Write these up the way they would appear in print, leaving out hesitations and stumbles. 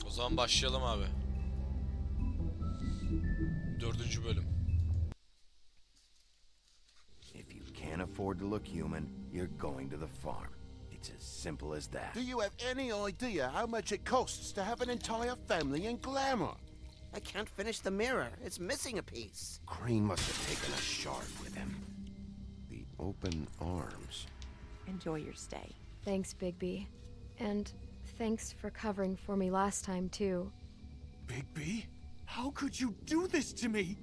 O zaman başlayalım abi. 4. bölüm. If you can't afford to look human, you're going to the farm. It's as simple as that. Do you have any idea how much it costs to have an entire family in glamour? I can't finish the mirror. It's missing a piece. Crane must have taken a shard with him. The open arms. Enjoy your stay. Thanks, Bigby. And thanks for covering for me last time, too. Bigby? How could you do this to me?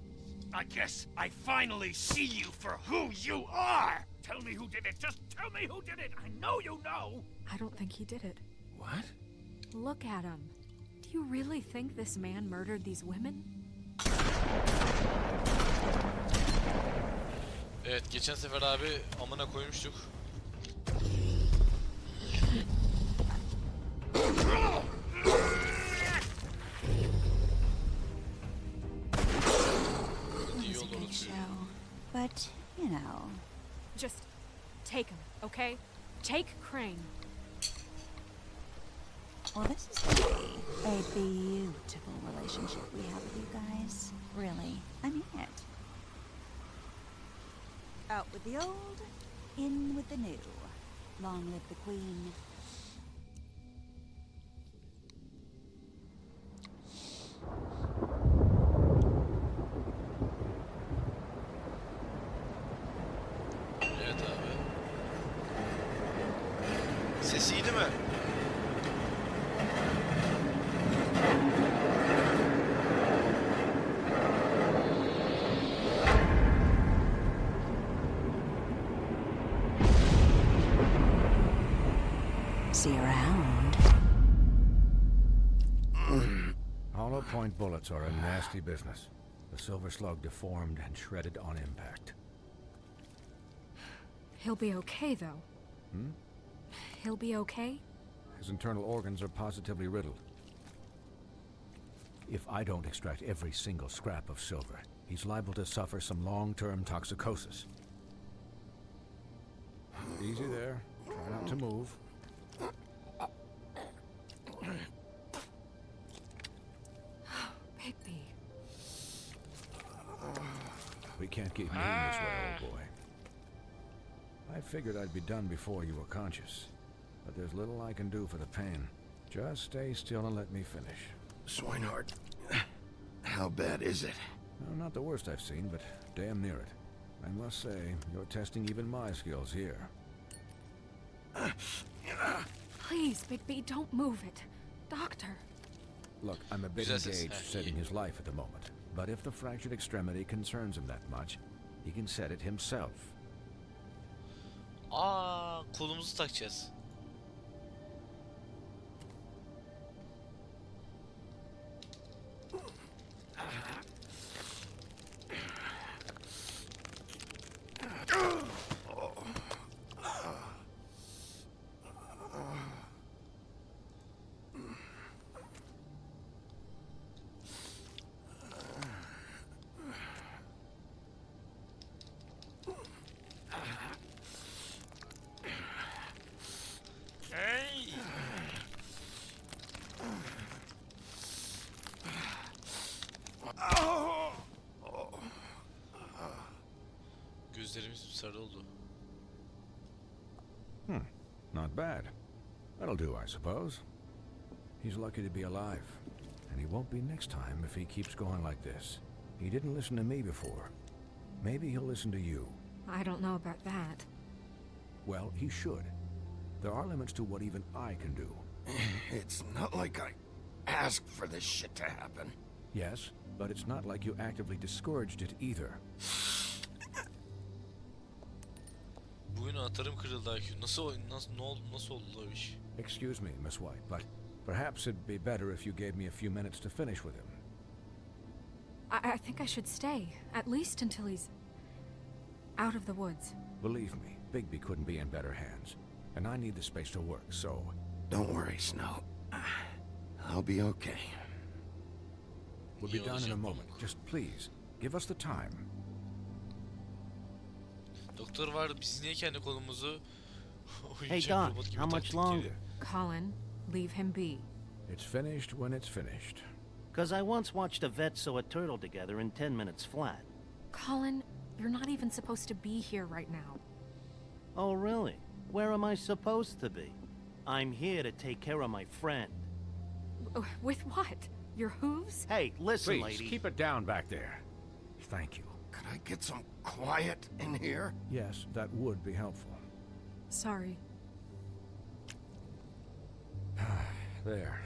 I guess I finally see you for who you are! Tell me who did it! Just tell me who did it! I know you know! I don't think he did it. What? Look at him. Do you really think this man murdered these women? Evet, geçen sefer abi amına koymuştuk. It was a good show, but, you know... Just take him, okay? Take Crane. Well, this is really a beautiful relationship we have with you guys. Really, I mean it. Out with the old, in with the new. Long live the Queen. Evet abi. Ses iyiydi mi? See you around. Hollow point bullets are a nasty business. The silver slug deformed and shredded on impact. He'll be okay, though. Hmm? He'll be okay? His internal organs are positively riddled. If I don't extract every single scrap of silver, he's liable to suffer some long-term toxicosis. Easy there. Try not to move. Bigby. We can't keep moving this way, old boy. I figured I'd be done before you were conscious, but there's little I can do for the pain. Just stay still and let me finish. Swinehart, how bad is it? No, not the worst I've seen, but damn near it. I must say, you're testing even my skills here. Please, Bigby, don't move it. Doctor. Look, I'm a bit engaged saving his life at the moment, but if the fractured extremity concerns him that much, he can set it himself. Aa, kolumuzu takacağız. Hey! Gözlerimiz sarı oldu. Not bad. That'll do, I suppose. He's lucky to be alive, and he won't be next time if he keeps going like this. He didn't listen to me before. Maybe he'll listen to you. I don't know about that. Well, he should. There are limits to what even I can do. It's not like I asked for this shit to happen. Yes, but it's not like you actively discouraged it either. Bugün anahtarım kırıldı IQ. Nasıl oldu o iş? Excuse me, Miss White, but perhaps it'd be better if you gave me a few minutes to finish with him. I think I should stay, at least until he's out of the woods. Believe me, Bigby couldn't be in better hands, and I need the space to work, so... Don't worry, Snow. I'll be okay. We'll be done in a moment. Just please, give us the time. Doktor vardı, biz niye kendi kolumuzu Hey, Doc, how much longer? Colin, leave him be. It's finished when it's finished. 'Cause I once watched a vet sew a turtle together in 10 minutes flat. Colin, you're not even supposed to be here right now. Oh, really? Where am I supposed to be? I'm here to take care of my friend. With what? Your hooves? Hey, listen, Please, lady. keep it down back there. Thank you. Could I get some quiet in here? Yes, that would be helpful. Sorry. There.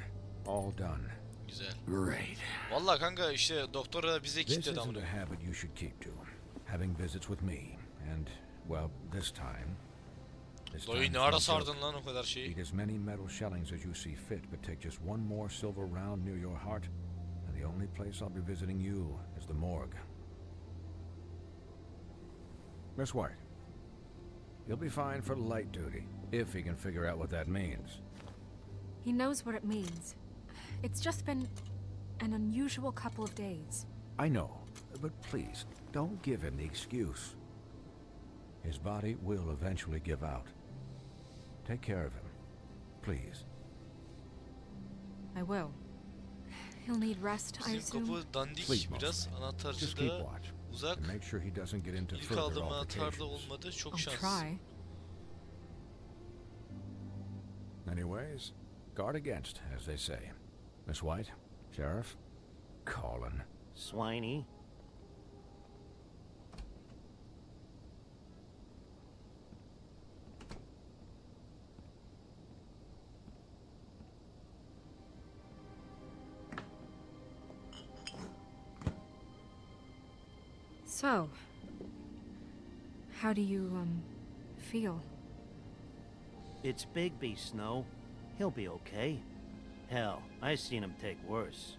All done. Güzel. Great. Vallahi kanka işte doktora da bize This kilitledi isn't amına. a habit you should keep to. Having visits with me. And, well, this time... Dayı ne ara sardın lan o kadar şeyi? Eat as many metal shellings as you see fit, but take just one more silver round near your heart, and the only place I'll be visiting you is the morgue. Miss White, you'll be fine for light duty, if he can figure out what that means. He knows what it means. It's just been an unusual couple of days. I know, but please, don't give him the excuse. His body will eventually give out. Take care of him, please. I will. He'll need rest, I Bizim assume. kapı dandik Please, biraz. Just Anahtarcı keep da watch. uzak. And make sure he doesn't get into İlk further aldığım anahtar da altercations. olmadı. Çok I'll şanslısın. try. Anyways, guard against, as they say. Miss White, Sheriff, Colin. Swiney. So, how do you, feel? It's Bigby, Snow. He'll be okay. Hell, I seen him take worse.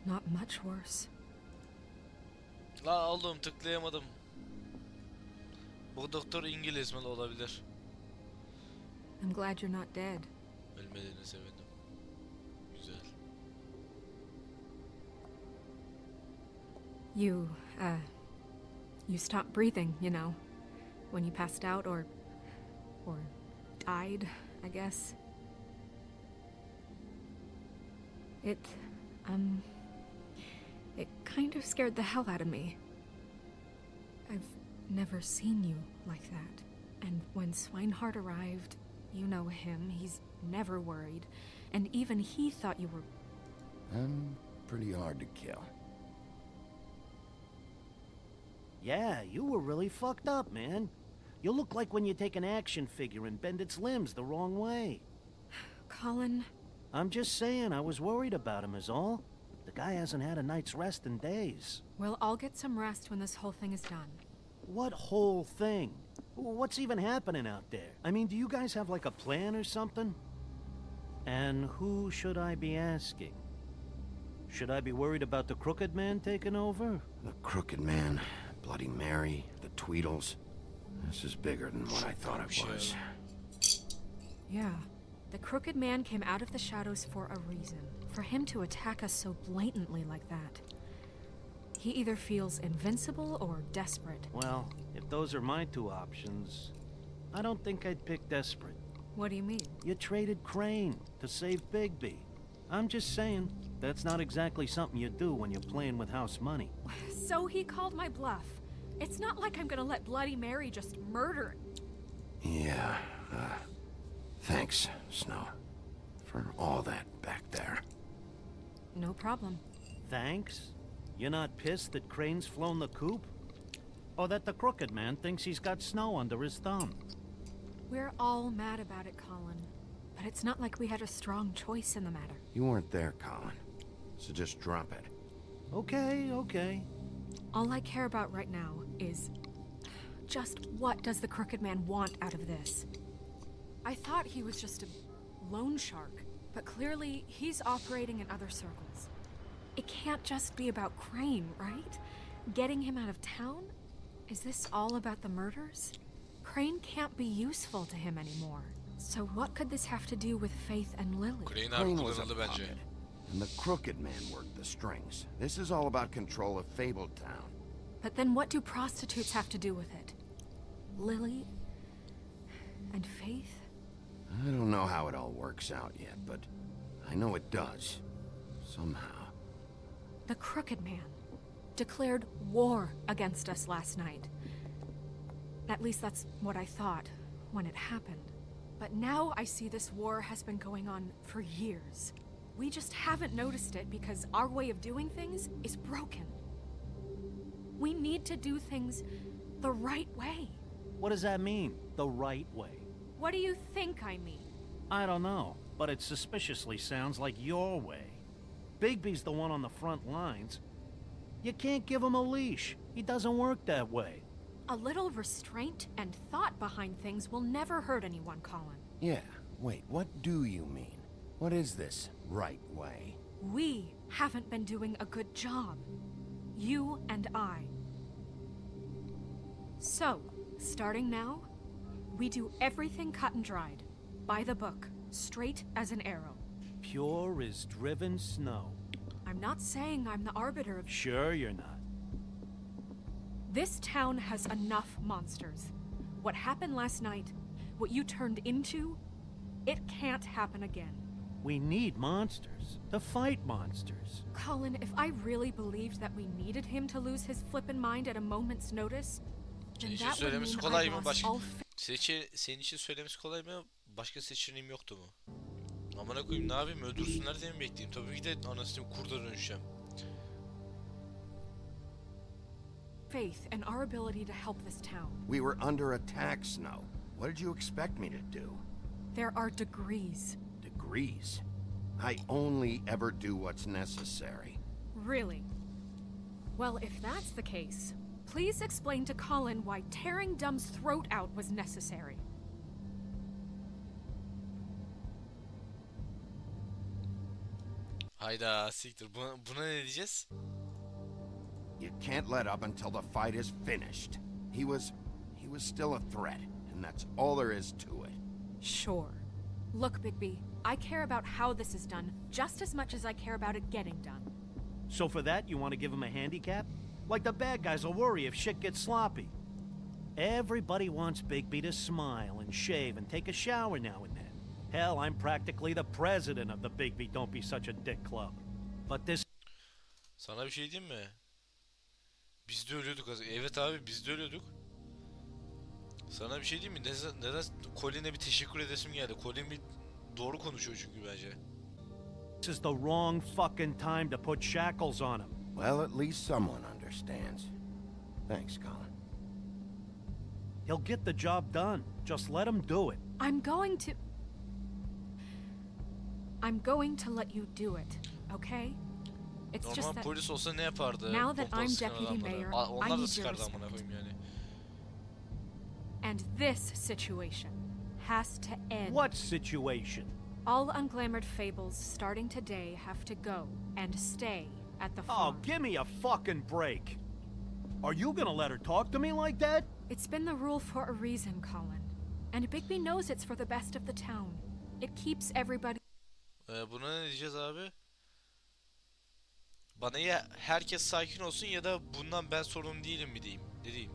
Not much worse. La oğlum tıklayamadım. Bu doktor İngiliz mi olabilir? I'm glad you're not dead. Ölmediğine sevindim. Güzel. You stopped breathing, you know, when you passed out or died, I guess. It kind of scared the hell out of me. I've never seen you like that. And when Swinehart arrived, you know him, he's never worried. And even he thought you were... I'm pretty hard to kill. Yeah, you were really fucked up, man. You look like when you take an action figure and bend its limbs the wrong way. Colin... I'm just saying, I was worried about him is all. The guy hasn't had a night's rest in days. We'll all get some rest when this whole thing is done. What whole thing? What's even happening out there? I mean, do you guys have like a plan or something? And who should I be asking? Should I be worried about the Crooked Man taking over? The Crooked Man, Bloody Mary, the Tweedles. This is bigger than what I thought it was. Yeah. The Crooked Man came out of the shadows for a reason. For him to attack us so blatantly like that. He either feels invincible or desperate. Well, if those are my two options, I don't think I'd pick desperate. What do you mean? You traded Crane to save Bigby. I'm just saying, that's not exactly something you do when you're playing with house money. So he called my bluff. It's not like I'm gonna let Bloody Mary just murder... Yeah, thanks, Snow, for all that back there. No problem. Thanks? You're not pissed that Crane's flown the coop? Or that the Crooked Man thinks he's got Snow under his thumb? We're all mad about it, Colin. But it's not like we had a strong choice in the matter. You weren't there, Colin, so just drop it. Okay, okay. All I care about right now is... just what does the Crooked Man want out of this? I thought he was just a loan shark, but clearly he's operating in other circles. It can't just be about Crane, right? Getting him out of town? Is this all about the murders? Crane can't be useful to him anymore. So what could this have to do with Faith and Lily? Crane abi Crane was a kullanıldı bence. puppet, and the Crooked Man worked the strings. This is all about control of Fabletown. But then what do prostitutes have to do with it? Lily? And Faith? I don't know how it all works out yet, but I know it does. Somehow. The Crooked Man declared war against us last night. At least that's what I thought when it happened. But now I see this war has been going on for years. We just haven't noticed it because our way of doing things is broken. We need to do things the right way. What does that mean, the right way? What do you think I mean? I don't know, but it suspiciously sounds like your way. Bigby's the one on the front lines. You can't give him a leash. He doesn't work that way. A little restraint and thought behind things will never hurt anyone, Colin. Yeah, wait, what do you mean? What is this right way? We haven't been doing a good job. You and I. So, starting now, we do everything cut and dried. By the book, straight as an arrow. Pure as driven snow. I'm not saying I'm the arbiter of... Sure you're not. This town has enough monsters. What happened last night, what you turned into, it can't happen again. We need monsters. To fight monsters. Colin, if I really believed that we needed him to lose his flippin' mind at a moment's notice, then Senin için that would söylemesi mean kolay I mı? lost all Senin için söylemesi kolay mı? Başka seçeneğim yoktu mu? Amına koyayım, ne yapayım? Öldürsünler diye mi bekleyeyim? Tabii ki de anasını kurda dönüşeceğim. faith in our ability to help this town. We were under attack, Snow. What did you expect me to do? There are degrees. Degrees? I only ever do what's necessary. Really? Well, if that's the case, please explain to Colin why tearing Dumb's throat out was necessary. Hayda siktir. Buna ne diyeceğiz? You can't let up until the fight is finished. He was still a threat, and that's all there is to it. Sure. Look, Bigby, I care about how this is done just as much as I care about it getting done. So for that, you want to give him a handicap? Like the bad guys will worry if shit gets sloppy. Everybody wants Bigby to smile and shave and take a shower now and then. Hell, I'm practically the president of the Bigby Don't Be Such a Dick Club. But this... Sana bir şey diyeyim mi? Biz de ölüyorduk az. Evet abi, biz de ölüyorduk. Sana bir şey diyeyim mi? Neden Colin'e bir teşekkür edesim geldi. Colin bir doğru konuşuyor çünkü bence. This is the wrong fucking time to put shackles on him. Well, at least someone understands. Thanks, Colin. He'll get the job done. Just let him do it. I'm going to let you do it, okay? It's just Normal that polis olsa ne yapardı? now that Pompalı I'm sıkan deputy adamlara. mayor, Onlar I da need your sıkardı amına respect. koyayım yani. And this situation has to end. What situation? All unglamored fables starting today have to go and stay at the Oh, farm. give me a fucking break. Are you gonna let her talk to me like that? It's been the rule for a reason, Colin. And Bigby knows it's for the best of the town. It keeps everybody Buna ne diyeceğiz abi? Bana ya herkes sakin olsun ya da bundan ben sorumlu değilim mi diyeyim? Ne diyeyim?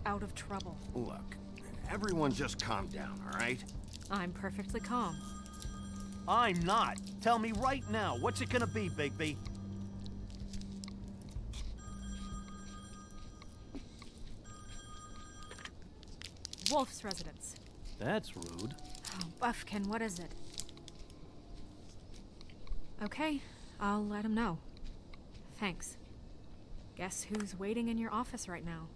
out of trouble. Look, everyone just calm down, all right? I'm perfectly calm. I'm not. Tell me right now, what's it gonna be, Bigby? Wolf's residence. That's rude. Oh, Buffkin, what is it? Okay, I'll let him know. Thanks. Guess who's waiting in your office right now?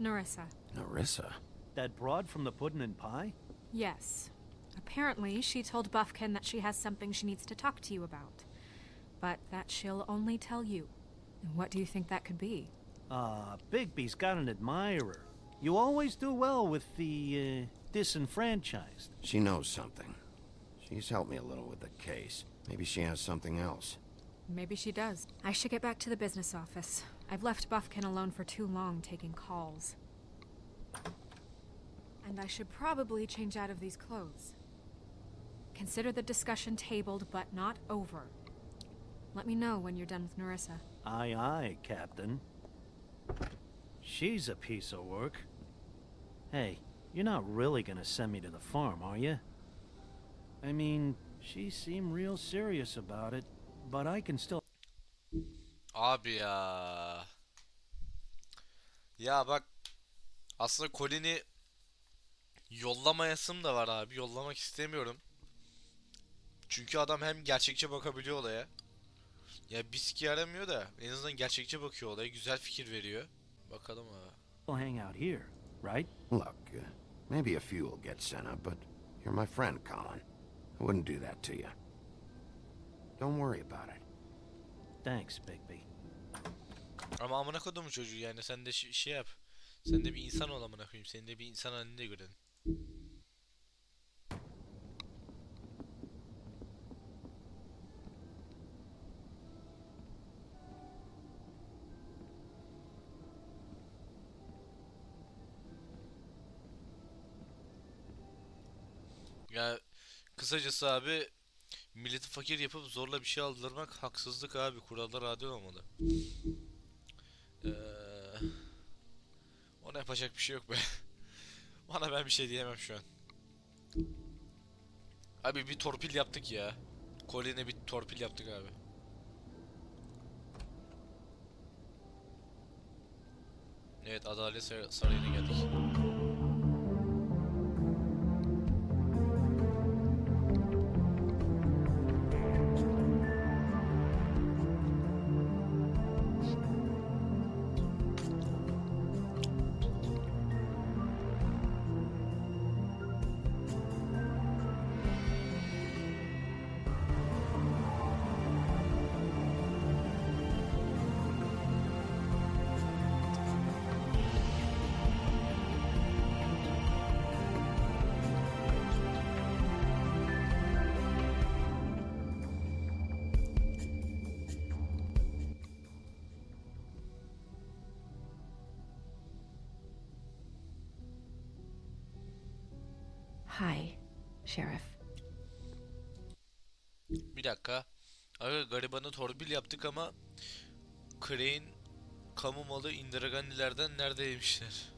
Narissa. Narissa? That broad from the puddin' and pie? Yes. Apparently, she told Buffkin that she has something she needs to talk to you about. But that she'll only tell you. And what do you think that could be? Bigby's got an admirer. You always do well with the, disenfranchised. She knows something. She's helped me a little with the case. Maybe she has something else. Maybe she does. I should get back to the business office. I've left Buffkin alone for too long taking calls. And I should probably change out of these clothes. Consider the discussion tabled but not over. Let me know when you're done with Narissa. Aye, aye, Captain. She's a piece of work. Hey, you're not really gonna send me to the farm, are you? I mean, she seemed real serious about it, but I can still... Abi ya. Ya bak, aslında Colin'i yollamayasım da var abi. Yollamak istemiyorum. Çünkü adam hem gerçekçi bakabiliyor olaya. Ya biski aramıyor da en azından gerçekçi bakıyor olaya. Güzel fikir veriyor. Bakalım abi. hang out here, right? Look, maybe a few will get sent up, but you're my friend, Colin. I wouldn't do that to you. Don't worry about it. Thanks, Bigby. Ama amına kodumun çocuğu, yani sen de şey yap. Sen de bir insan ol amına koyayım. Seni de bir insan halinde görelim. Ya kısacası abi, milleti fakir yapıp zorla bir şey aldırmak haksızlık abi. Kurallar adil olmalı. Ona yapacak bir şey yok be. Bana ben bir şey diyemem şu an. Abi bir torpil yaptık ya. Colin'e bir torpil yaptık abi. Evet, Adalet Sarayı'na geldik. Hi, Sheriff. Bir dakika. Aga, garibanı torpil yaptık ama Crane kamu malı indirganilerden neredeymişler?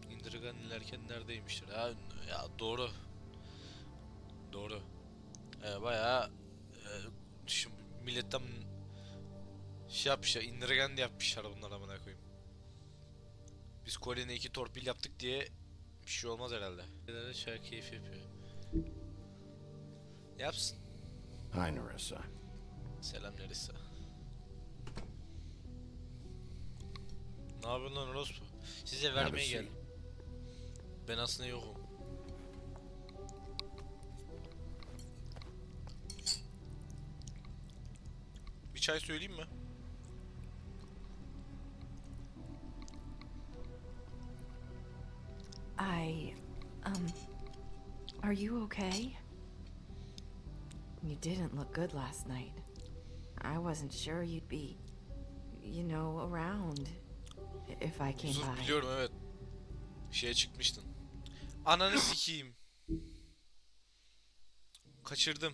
İndirganilerken neredeymişler? Ha, ya doğru. Doğru. Bayağı şimdi milletten şey yapmışlar, indirgan yapmışlar bunlar amına koyayım. Biz Colin'e 2 torpil yaptık diye bir şey olmaz herhalde. Neler çay keyif yapıyor. Yapsın. Hi, Nerissa. Selam Nerissa. Ne yapıyorsun lan orospu? Size vermeye geldim. Ben aslında yokum. Bir çay söyleyeyim mi? Are you okay? You didn't look good last night. I wasn't sure you'd be, you know, around if I came Sus, by. biliyorum evet. Şeye çıkmıştın. Ananı sikeyim. Kaçırdım.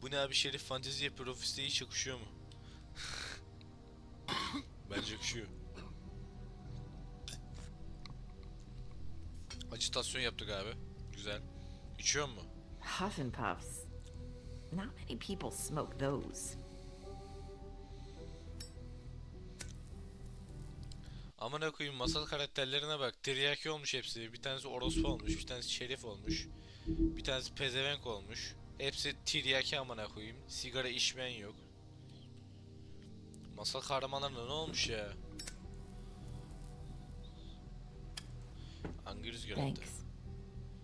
Bu ne abi, Şerif fantezi yapıyor, ofiste hiç yakışıyor mu? Bence yakışıyor. Acitasyon yaptık abi. Güzel. İçiyor mu? Huff and puffs. Not many people smoke those. Amına koyayım, masal karakterlerine bak. Tiryaki olmuş hepsi. Bir tanesi orospu olmuş, bir tanesi şerif olmuş. Bir tanesi pezevenk olmuş. Hepsi tiryaki amına koyayım. Sigara içmeyen yok. Masal kahramanlarına ne olmuş ya? Hangi rüzgar attı? Thanks.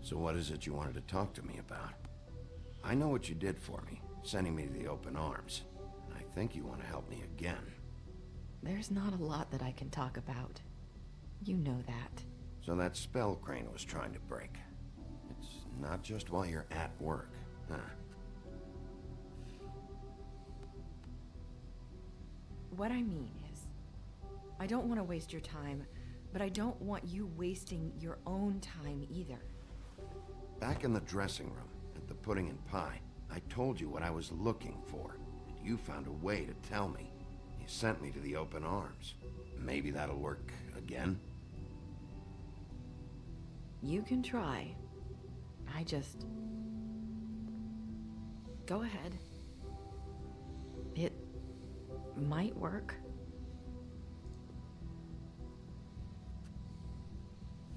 So what is it you wanted to talk to me about? I know what you did for me, sending me to the open arms. I think you want to help me again. There's not a lot that I can talk about. You know that. So that spell Crane was trying to break. It's not just while you're at work, huh? What I mean is, I don't want to waste your time, but I don't want you wasting your own time either. Back in the dressing room, at the pudding and pie, I told you what I was looking for, and you found a way to tell me. You sent me to the open arms. Maybe that'll work again? You can try. I just... Go ahead. It might work.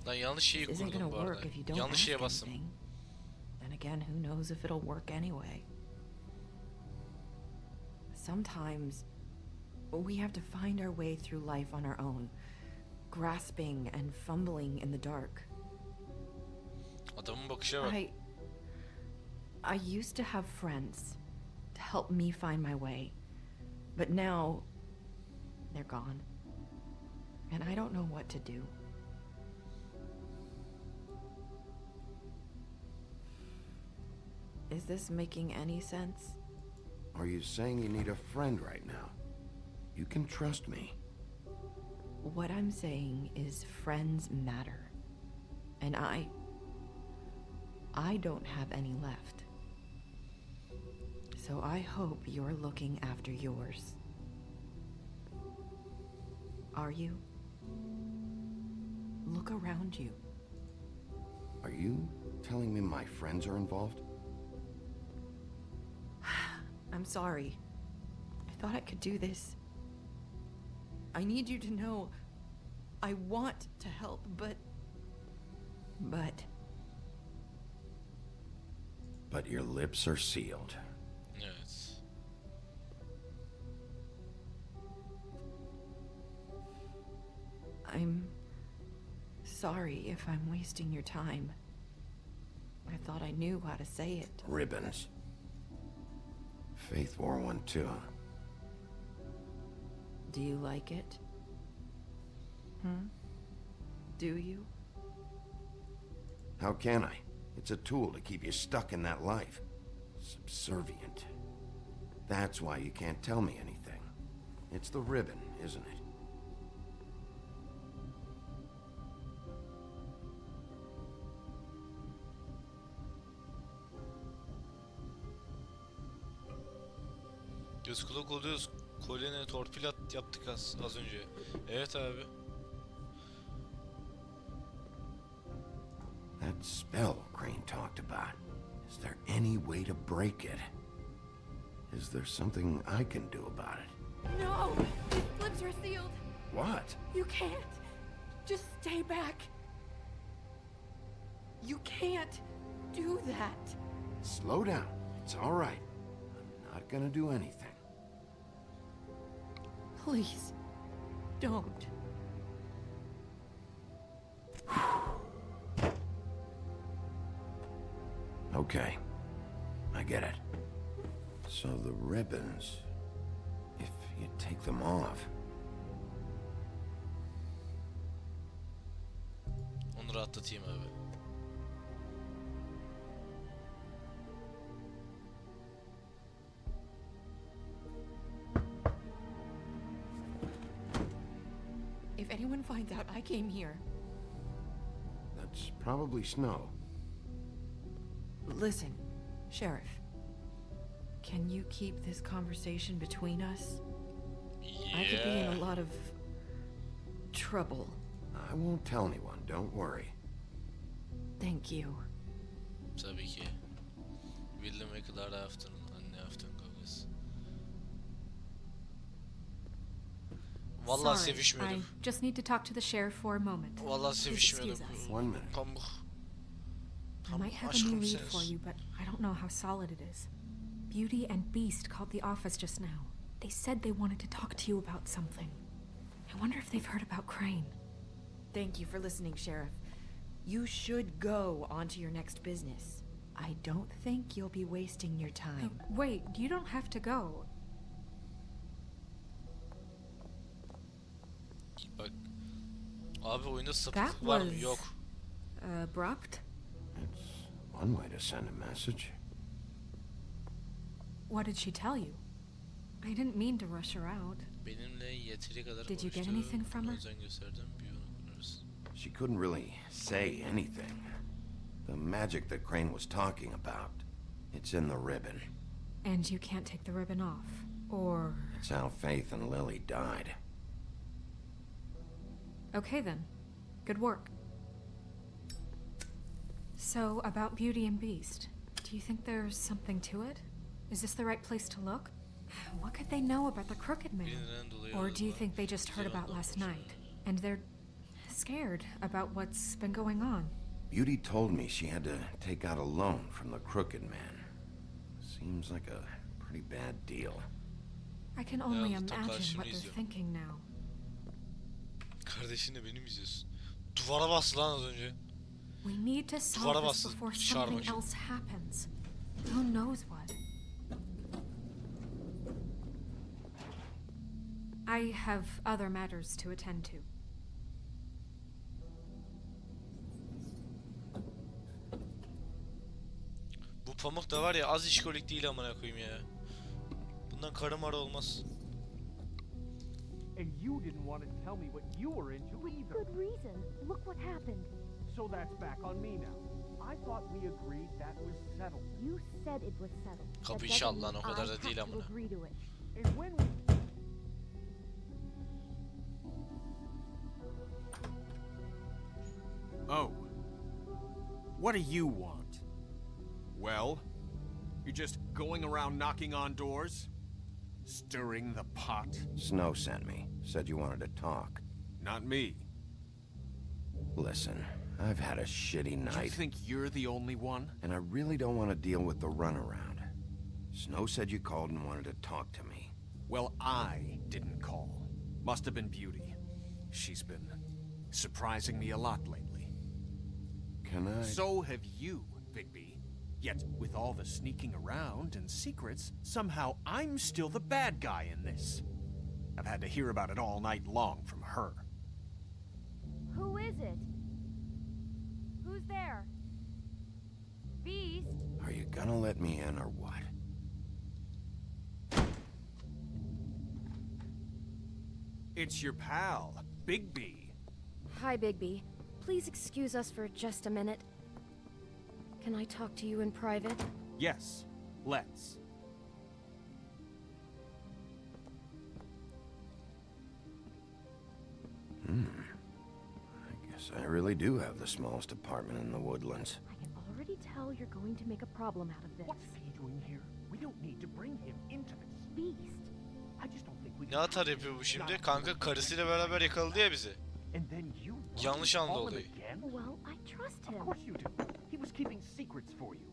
Lan yanlış şeyi This isn't kurdum gonna bu arada. work if you don't Yanlış ask şeye bastım. anything. Then again, who knows if it'll work anyway. Sometimes we have to find our way through life on our own, grasping and fumbling in the dark. Adamın bakışa bak. I used to have friends to help me find my way, but now they're gone, and I don't know what to do. Is this making any sense? Are you saying you need a friend right now? You can trust me. What I'm saying is friends matter, and I don't have any left. So I hope you're looking after yours. Are you? Look around you. Are you telling me my friends are involved? I'm sorry. I thought I could do this. I need you to know I want to help, but... But your lips are sealed. Evet. I'm sorry if I'm wasting your time. I thought I knew how to say it. Ribbons. Faith wore one too. Do you like it? Do you? How can I? It's a tool to keep you stuck in that life. Subservient. That's why you can't tell me anything. It's the ribbon, isn't it? Göz kulak oluyoruz. Kolyene torpil yaptık az önce. Evet abi. That spell Crane talked about. Is there any way to break it? Is there something I can do about it? No! His lips are sealed! What? You can't! Just stay back! You can't do that! Slow down. It's all right. I'm not gonna do anything. Please, don't. Okay. I get it. So the ribbons, if you take them off, Onu rahatlatayım abi. If anyone finds out I came here... that's probably snow. Listen, Sheriff. Can you keep this conversation between us? Yeah. I could be in a lot of... trouble. I won't tell anyone, don't worry. Thank you. Tabii ki. William ve Clara Afton, anne Afton kavgası. Vallahi Sorry, I sevişmiyorduk. just need to talk to the sheriff for a moment. Vallahi Please sevişmiyorduk. excuse us. 1 minute. Pamuk. I might have a new lead for you, but I don't know how solid it is. Beauty and Beast called the office just now. They said they wanted to talk to you about something. I wonder if they've heard about Crane. Thank you for listening, Sheriff. You should go on to your next business. I don't think you'll be wasting your time. Wait, you don't have to go. Bak. Abi oyunda That sapıklık var mı? was Yok. abrupt. It's one way to send a message. What did she tell you? I didn't mean to rush her out. Benimle yeteri kadar Did you get konuştu. anything from her? Özen gösterdim. Bir onu konuşuruz. She couldn't really say anything. The magic that Crane was talking about, it's in the ribbon. And you can't take the ribbon off. Or... It's how Faith and Lily died. Okay then. Good work. So, about Beauty and Beast, do you think there's something to it? Is this the right place to look? What could they know about the Crooked Man? Or do you think they just heard about last night, and they're scared about what's been going on? Beauty told me she had to take out a loan from the Crooked Man. Seems like a pretty bad deal. I can only Ya, imagine kardeşimi what they're izliyorum. thinking now. Kardeşinle beni mi izliyorsun? Duvara bastı lan az önce. We need to solve Duvara this bastı. before Çarpmış. something else happens. Who knows what? I have other matters to attend to. Bu pamuk da var ya az işkolik değil amına koyayım ya. Bundan karı mara olmaz. And you didn't want to tell me what you were into either. Good reason. Look what happened. So that's back on me now. I thought we agreed that was settled. You said it was settled. Kapı That inşallah doesn't lan, o mean kadar I da have değil to amına. agree to it. And when we... Oh. What do you want? Well, you're just going around knocking on doors? Stirring the pot? Snow sent me. Said you wanted to talk. Not me. Listen, I've had a shitty night. You think you're the only one? And I really don't want to deal with the runaround. Snow said you called and wanted to talk to me. Well, I didn't call. Must have been Beauty. She's been surprising me a lot lately. Can I? So have you, Bigby. Yet, with all the sneaking around and secrets, somehow I'm still the bad guy in this. I've had to hear about it all night long from her. Who is it? Who's there? Beast? Are you gonna let me in or what? It's your pal, Bigby. Hi, Bigby. Please excuse us for just a minute. Can I talk to you in private? Yes, let's. I guess I really do have the smallest apartment in the woodlands. I can already tell you're going to make a problem out of this. What's he doing here? We don't need to bring him into this. Beast. I just don't think we Ne atar yapıyor bu şimdi? Kanka karısıyla beraber yakaladı ya bizi. And then you Yanlış anladı call him olayı. again? Well, I trust Of him. course you do. He was keeping secrets for you.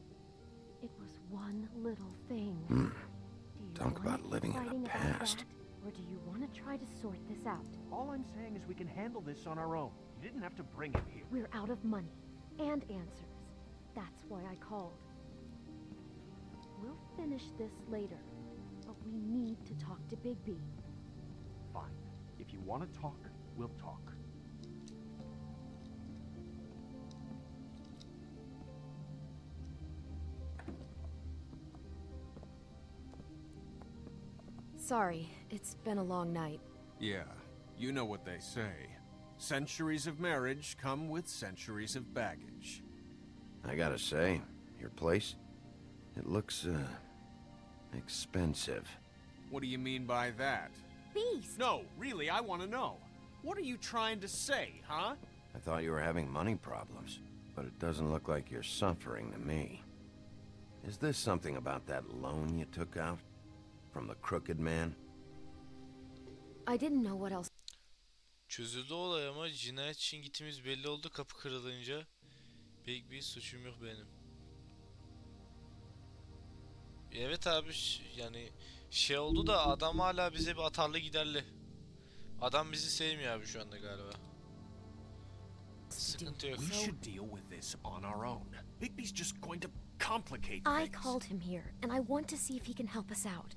It was one little thing. Do you Talk want about living in the fighting about past. that, or do you want to try to sort this out? All I'm saying is we can handle this on our own. You didn't have to bring him here. We're out of money and answers. That's why I called. We'll finish this later, but we need to talk to Bigby. Fine. If you want to talk, we'll talk. Sorry, it's been a long night. Yeah, you know what they say. Centuries of marriage come with centuries of baggage. I gotta say, your place, it looks, expensive. What do you mean by that? Beast! No, really, I want to know. What are you trying to say, huh? I thought you were having money problems, but it doesn't look like you're suffering to me. Is this something about that loan you took out? From the Crooked Man? I didn't know what else. Çözüldü olay ama cinayet için gittiğimiz belli oldu kapı kırılınca. Pek bir suçum yok benim. Evet abi yani şey oldu da adam hala bize bir atarlı giderli. Adam bizi sevmiyor abi şu anda galiba. Sıkıntı yok. We should deal with this on our own. Bigby's just going to complicate I things. called him here, and I want to see if he can help us out.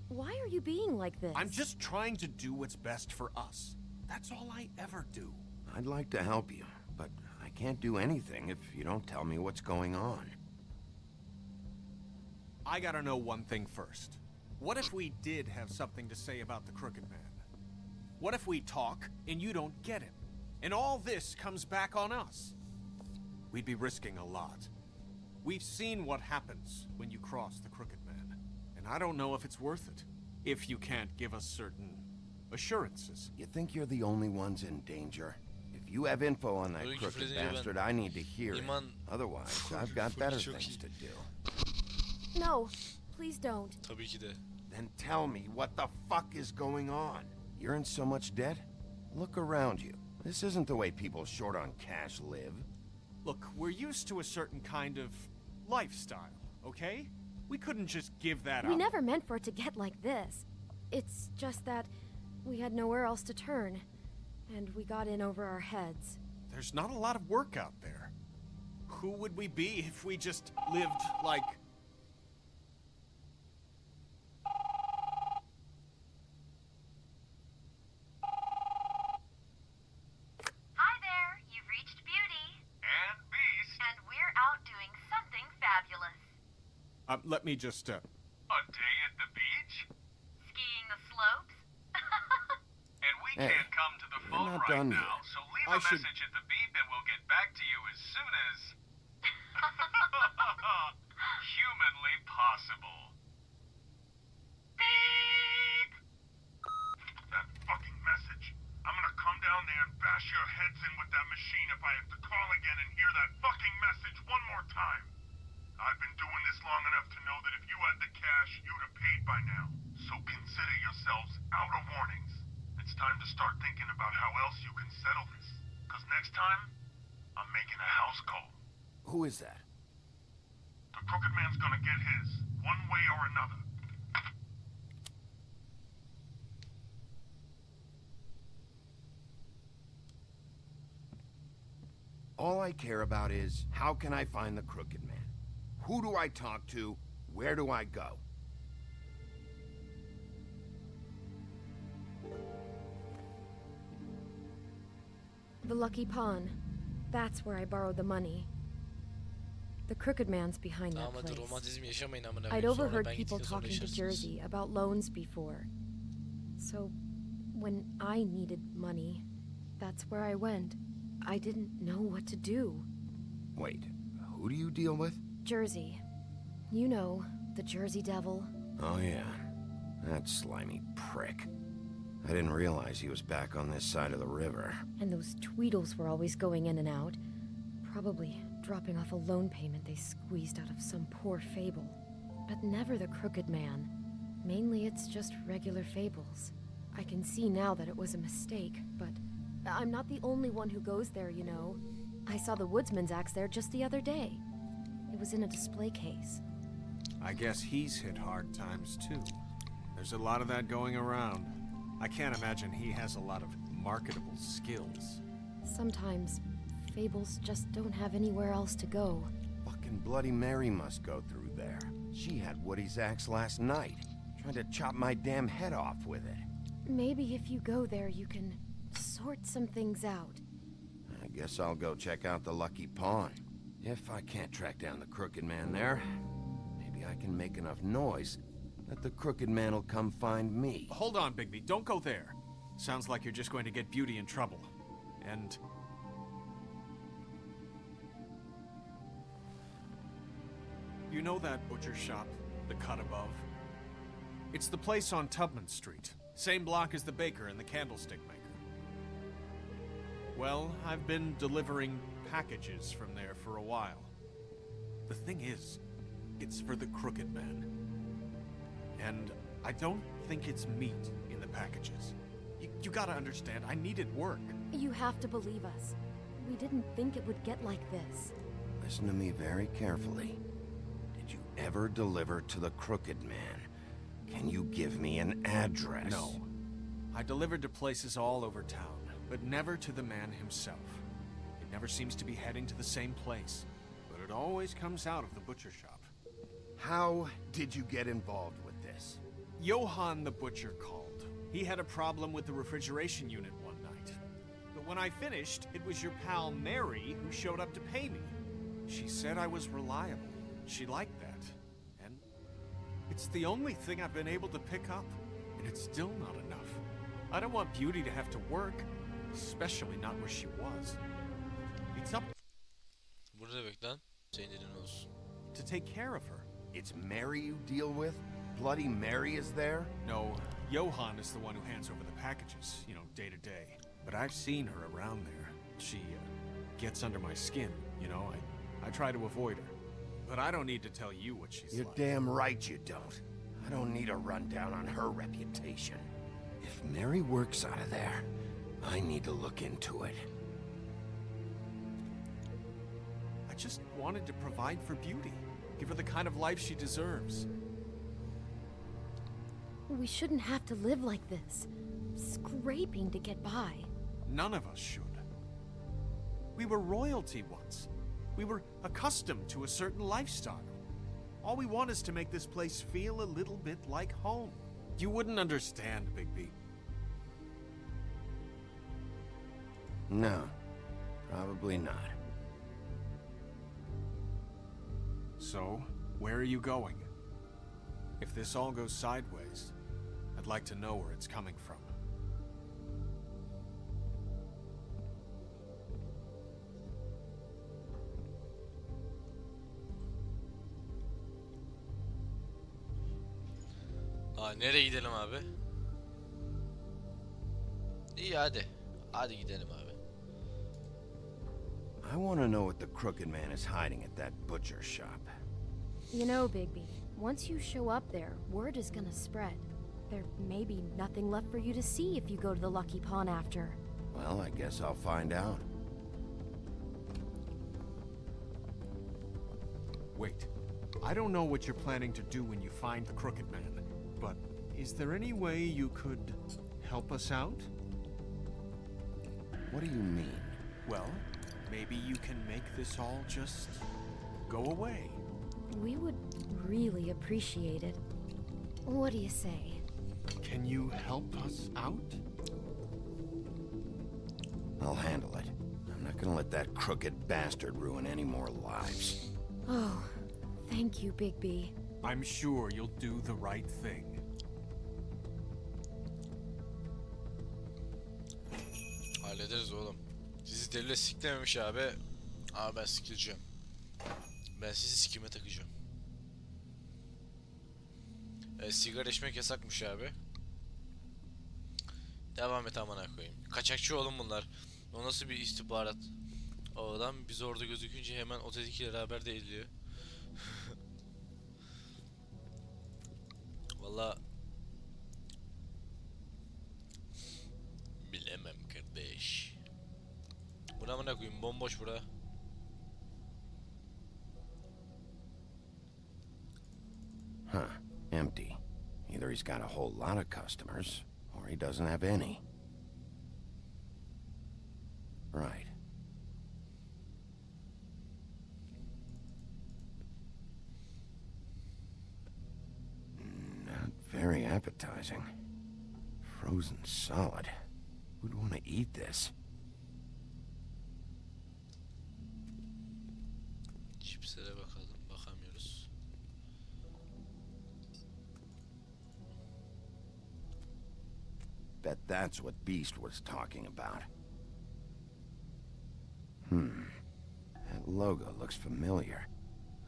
Why are you being like this? I'm just trying to do what's best for us. That's all I ever do. I'd like to help you, but I can't do anything if you don't tell me what's going on. I gotta know one thing first. What if we did have something to say about the Crooked Man? What if we talk and you don't get him? And all this comes back on us? We'd be risking a lot. We've seen what happens when you cross the Crooked Man, and I don't know if it's worth it. If you can't give us certain assurances. You think you're the only ones in danger? If you have info on that Öyle crooked küfür edince ben bastard, I need to hear it. iman Otherwise, I've got better çok things iyi. to do. No, please don't. Tabii ki de. Then tell me what the fuck is going on? You're in so much debt? Look around you. This isn't the way people short on cash live. Look, we're used to a certain kind of lifestyle, okay? We couldn't just give that We up. never meant for it to get like this. It's just that we had nowhere else to turn, and we got in over our heads. There's not a lot of work out there. Who would we be if we just lived like... Hi there, you've reached Beauty. And Beast. And we're out doing something fabulous. let me just, A day at the beach? Skiing the slopes? And we Hey, can't come to the we're phone not right done now, yet. so leave I a should- message at the beep and we'll get back to you as soon as... humanly possible. Beep! That fucking message. I'm gonna come down there and bash your heads in with that machine if I have to call again and hear that fucking message one more time. I've been doing this long enough to know that if you had the cash, you'd have paid by now. So consider yourselves out of warnings. It's time to start thinking about how else you can settle this. Because next time, I'm making a house call. Who is that? The crooked man's gonna get his, one way or another. All I care about is, how can I find the crooked man? Who do I talk to? Where do I go? The Lucky Pawn. That's where I borrowed the money. The crooked man's behind that Tamam hadi place. romantizm yaşamayın amına I'd koyayım. Sonra overheard ben people gittikten sonra talking to yaşarsınız. Jersey about loans before. So, when I needed money, that's where I went. I didn't know what to do. Wait, who do you deal with? Jersey. You know, the Jersey Devil. Oh yeah, that slimy prick. I didn't realize he was back on this side of the river. And those Tweedles were always going in and out. Probably dropping off a loan payment they squeezed out of some poor fable. But never the crooked man. Mainly it's just regular fables. I can see now that it was a mistake, but I'm not the only one who goes there, you know. I saw the woodsman's axe there just the other day. It was in a display case. I guess he's hit hard times too. There's a lot of that going around. I can't imagine he has a lot of marketable skills. Sometimes fables just don't have anywhere else to go. Fucking Bloody Mary must go through there. She had Woody's axe last night. Tried to chop my damn head off with it. Maybe if you go there, you can sort some things out. I guess I'll go check out the Lucky Pawn. If I can't track down the crooked man there, maybe I can make enough noise that the crooked man will come find me. Hold on, Bigby. Don't go there. Sounds like you're just going to get Beauty in trouble. And... you know that butcher shop, the cut above? It's the place on Tubman Street. Same block as the baker and the candlestick maker. Well, I've been delivering packages from there for a while. The thing is, it's for the crooked man. And I don't think it's meat in the packages. You gotta understand, I needed work. You have to believe us. We didn't think it would get like this. Listen to me very carefully. Did you ever deliver to the crooked man? Can you give me an address? No. I delivered to places all over town, but never to the man himself. It never seems to be heading to the same place, but it always comes out of the butcher shop. How did you get involved with this? Johann the butcher called. He had a problem with the refrigeration unit one night. But when I finished, it was your pal Mary who showed up to pay me. She said I was reliable. She liked that. And it's the only thing I've been able to pick up, and it's still not enough. I don't want Beauty to have to work, especially not where she was. It's up Bu ne demek lan? Senin elin olsun. to take care of her. It's Mary you deal with? Bloody Mary is there? No, Johann is the one who hands over the packages, you know, day to day. But I've seen her around there, She gets under my skin, you know. I try to avoid her. But I don't need to tell you what she's You're like. damn right you don't. I don't need a rundown on her reputation. If Mary works out of there, I need to look into it. I just wanted to provide for Beauty. Give her the kind of life she deserves. We shouldn't have to live like this, scraping to get by. None of us should. We were royalty once. We were accustomed to a certain lifestyle. All we want is to make this place feel a little bit like home. You wouldn't understand, Bigby. No, probably not. So, where are you going? If this all goes sideways, I'd like to know where it's coming from. Nereye gidelim abi? İyi hadi. Hadi gidelim abi. I want to know what the Crooked Man is hiding at that butcher shop. You know, Bigby, once you show up there, word is gonna spread. There may be nothing left for you to see if you go to the Lucky Pawn after. Well, I guess I'll find out. Wait. I don't know what you're planning to do when you find the Crooked Man, but is there any way you could help us out? What do you mean? Well, maybe you can make this all just go away. We would really appreciate it. What do you say? Can you help us out? I'll handle it. I'm not gonna let that crooked bastard ruin any more lives. Oh, thank you, Bigby. I'm sure you'll do the right thing. Hallederiz oğlum. Sizi devlet siklememiş abi. Ama ben sikileceğim. Ben sizi sikime takacağım. Sigara içmek yasakmış abi. Devam et amına koyayım. Kaçakçı oğlum bunlar. O nasıl bir istihbarat? O adam biz orada gözükünce hemen oteldekileri haberdar ediliyor. Valla bilemem kardeş. Buna amına koyayım, bomboş bura. Huh, empty. Either he's got a whole lot of customers, or he doesn't have any. Right. Not very appetizing. Frozen solid. Who'd want to eat this? Çipslere bakalım, bakamıyoruz. Bet that's what Beast was talking about. That logo looks familiar.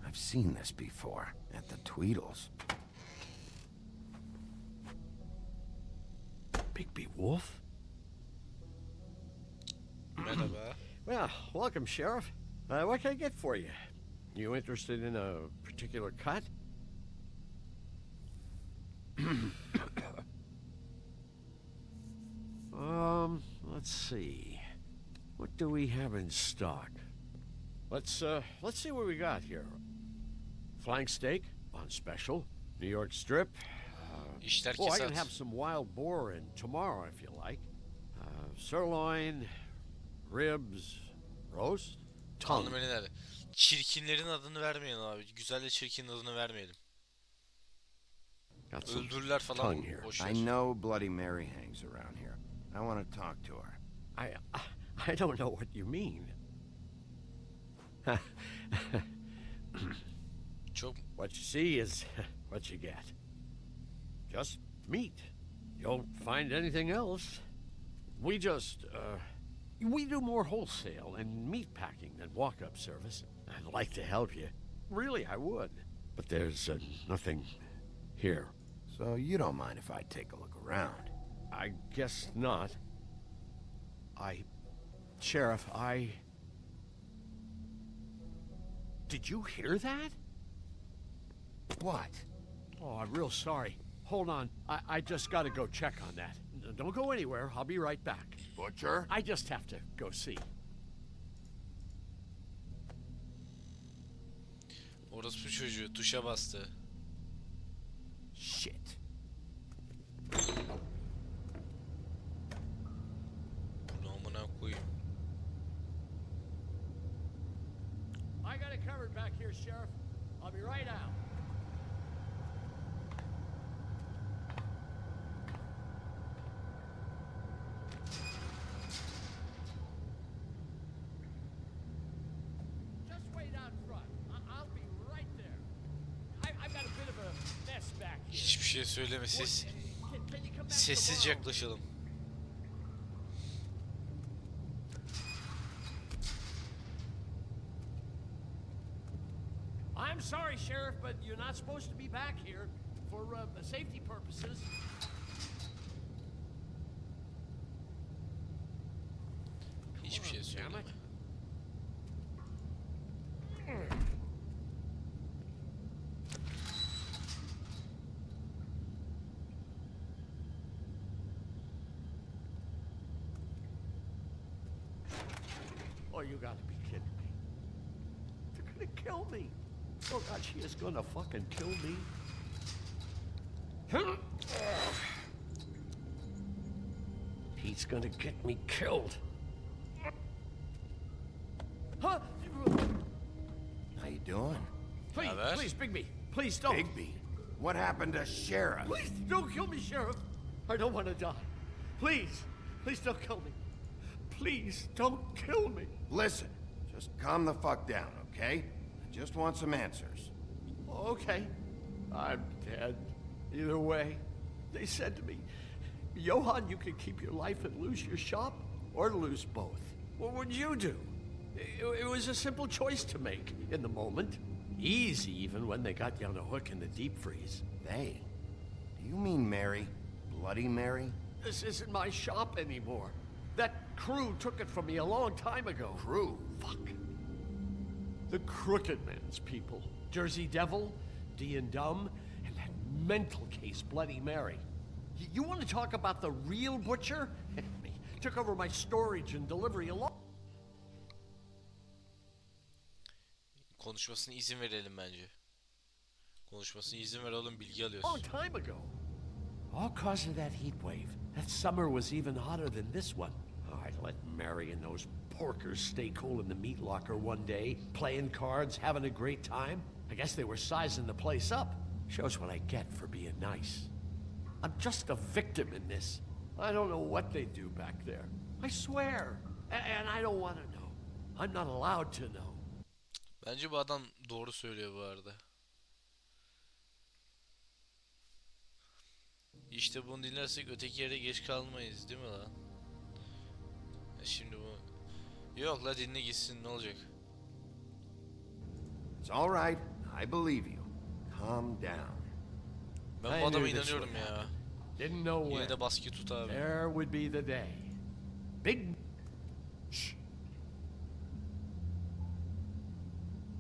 I've seen this before, at the Tweedles. Bigby Wolf? Merhaba. Well, welcome, Sheriff. What can I get for you? You interested in a particular cut? Let's see. What do we have in stock? Let's see what we got here. Flank steak on special. New York strip. İşler I can kesat. have some wild boar in tomorrow if you like. Sirloin, ribs, roast, tongue. Kanlı menü nerede? Çirkinlerin adını vermeyelim abi. Güzelle çirkinin adını vermeyelim. Got some Öldürürler falan. tongue here. Boş ver. I know Bloody Mary hangs around here. I want to talk to her. I don't know what you mean. What you see is what you get. Just meat. You don't find anything else. We just, we do more wholesale and meat packing than walk-up service. I'd like to help you. Really, I would. But there's nothing here. So you don't mind if I take a look around? I guess not. I Sheriff, Did you hear that? What? Oh, I'm real sorry. Hold on. I just gotta go check on that. Don't go anywhere. I'll be right back. Butcher? I just have to go see. Orospu çocuğu tuşa bastı. Shit. Bunu amına koyayım. I got it covered back here, Sheriff. I'll be right out. Just wait out front. I'll be right there. I've got a bit of a mess back here. Hiçbir şey söyleme, Can you come back sessizce tomorrow? yaklaşalım. I'm sorry, Sheriff, but you're not supposed to be back here for safety purposes. Hiçbir şey söyleme. Oh, you gotta be kidding me. They're gonna kill me. Oh, God, she is gonna fucking kill me. He's gonna get me killed. Huh? How you doing? Please, Haber? please, Bigby. Please don't. Bigby? What happened to Sheriff? Please don't kill me, Sheriff. I don't want to die. Please, please don't kill me. Please don't kill me. Listen, just calm the fuck down, okay? I just want some answers. Okay, I'm dead. Either way, they said to me, Johann, you can keep your life and lose your shop, or lose both. What would you do? It was a simple choice to make in the moment. Easy, even when they got you on a hook in the deep freeze. They? Do you mean Mary? Bloody Mary? This isn't my shop anymore. That crew took it from me a long time ago. Crew? Fuck. The Crooked Man's people. Jersey Devil, D and Dumb, and that mental case, Bloody Mary. You want to talk about the real butcher? Took over my storage and delivery alone. Konuşmasına izin verelim bence. Konuşmasına izin ver oğlum, bilgi alıyoruz. Long time ago. All cause of that heat wave. That summer was even hotter than this one. Oh, I'd let Mary and those porkers stay cool in the meat locker one day, playing cards, having a great time. I guess they were sizing the place up. Shows what I get for being nice. I'm just a victim in this. I don't know what they do back there. I swear. And I don't want to know. I'm not allowed to know. Bence bu adam doğru söylüyor bu arada. İşte bunu dinlersek öteki yere geç kalmayız değil mi lan? Şimdi bu... Yok la, dinle gitsin, ne olacak? It's all right. I believe you. Calm down. Ben bu adama inanıyorum ya. Didn't know when. Yine de baskı tut abi. There would be the day. Big... Shh.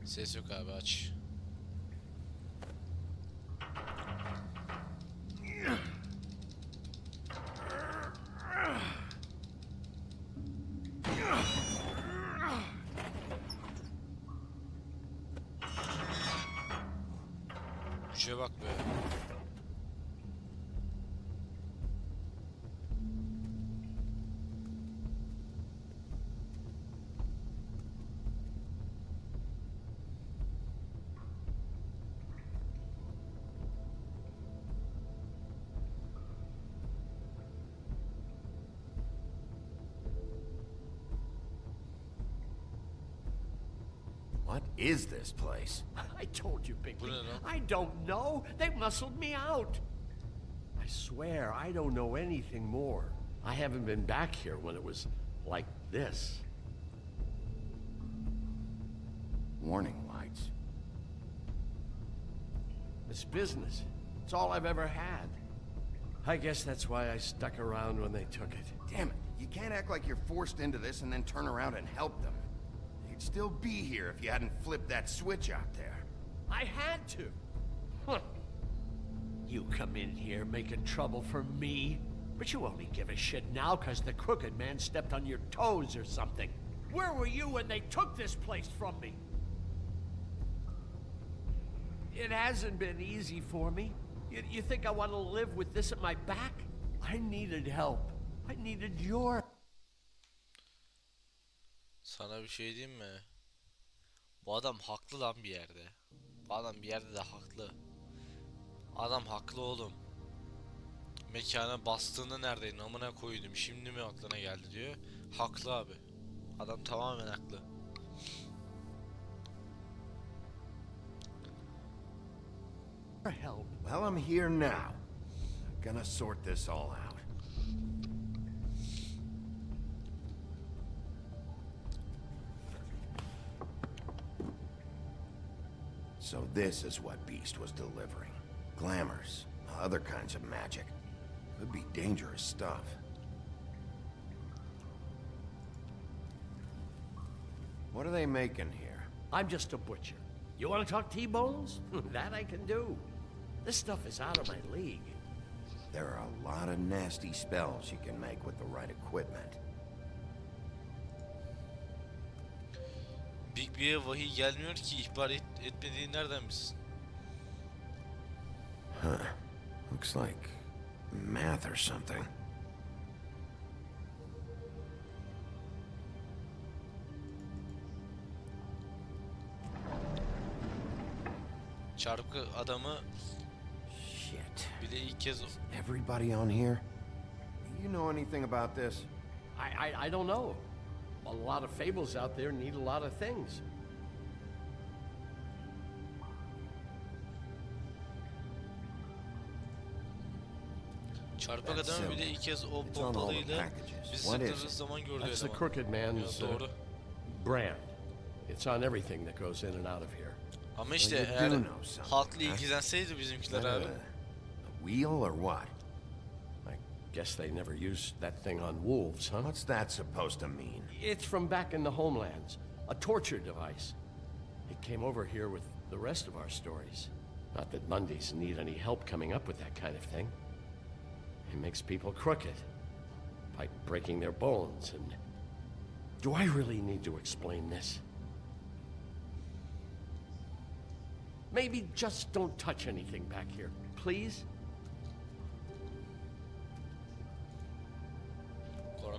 Ses yok abi, aç. Şuraya bak be. What is this place? I told you, Big Bu ne League. lan? I don't know. They muscled me out. I swear I don't know anything more. I haven't been back here when it was like this. Warning lights. It's business. It's all I've ever had. I guess that's why I stuck around when they took it. Damn it. You can't act like you're forced into this and then turn around and help them. You'd still be here if you hadn't flipped that switch out there. I had to. Huh. You come in here making trouble for me, but you only give a shit now because the Crooked Man stepped on your toes or something. Where were you when they took this place from me? It hasn't been easy for me. You think I want to live with this at my back? I needed help. I needed your... Sana bir şey diyeyim mi? Bu adam haklı lan bir yerde. Bu adam bir yerde de haklı. Adam haklı oğlum. Mekana bastığında neredeydin amına koydum şimdi mi aklına geldi diyor. Haklı abi. Adam tamamen haklı. Help. Well, I'm here now. Gonna sort this all out. So this is what Beast was delivering. Glamours, other kinds of magic. Could be dangerous stuff. What are they making here? I'm just a butcher. You want to talk T-bones? That I can do. This stuff is out of my league. There are a lot of nasty spells you can make with the right equipment. Big B'ye vahiy gelmiyor ki ihbar etmediğini nereden bilsin? Huh. Looks like math or something. Çarpık adamı Shit. bir de ilk kez Everybody on here? You know anything about this? I don't know. A lot of fables out there need a lot of things. çarpık adamı bir de ilk kez o pompalıyla biz sıktığımız zaman gördü That's the eleman. Crooked Man's Doğru. brand. It's on everything that goes in and out of here. Ama işte eğer halkla ilgilenseydi bizimkiler abi. A wheel or what? I guess they never used that thing on wolves, huh? What's that supposed to mean? It's from back in the homelands. A torture device. It came over here with the rest of our stories. Not that Mundies need any help coming up with that kind of thing. It makes people crooked. By breaking their bones and... Do I really need to explain this? Maybe just don't touch anything back here, please?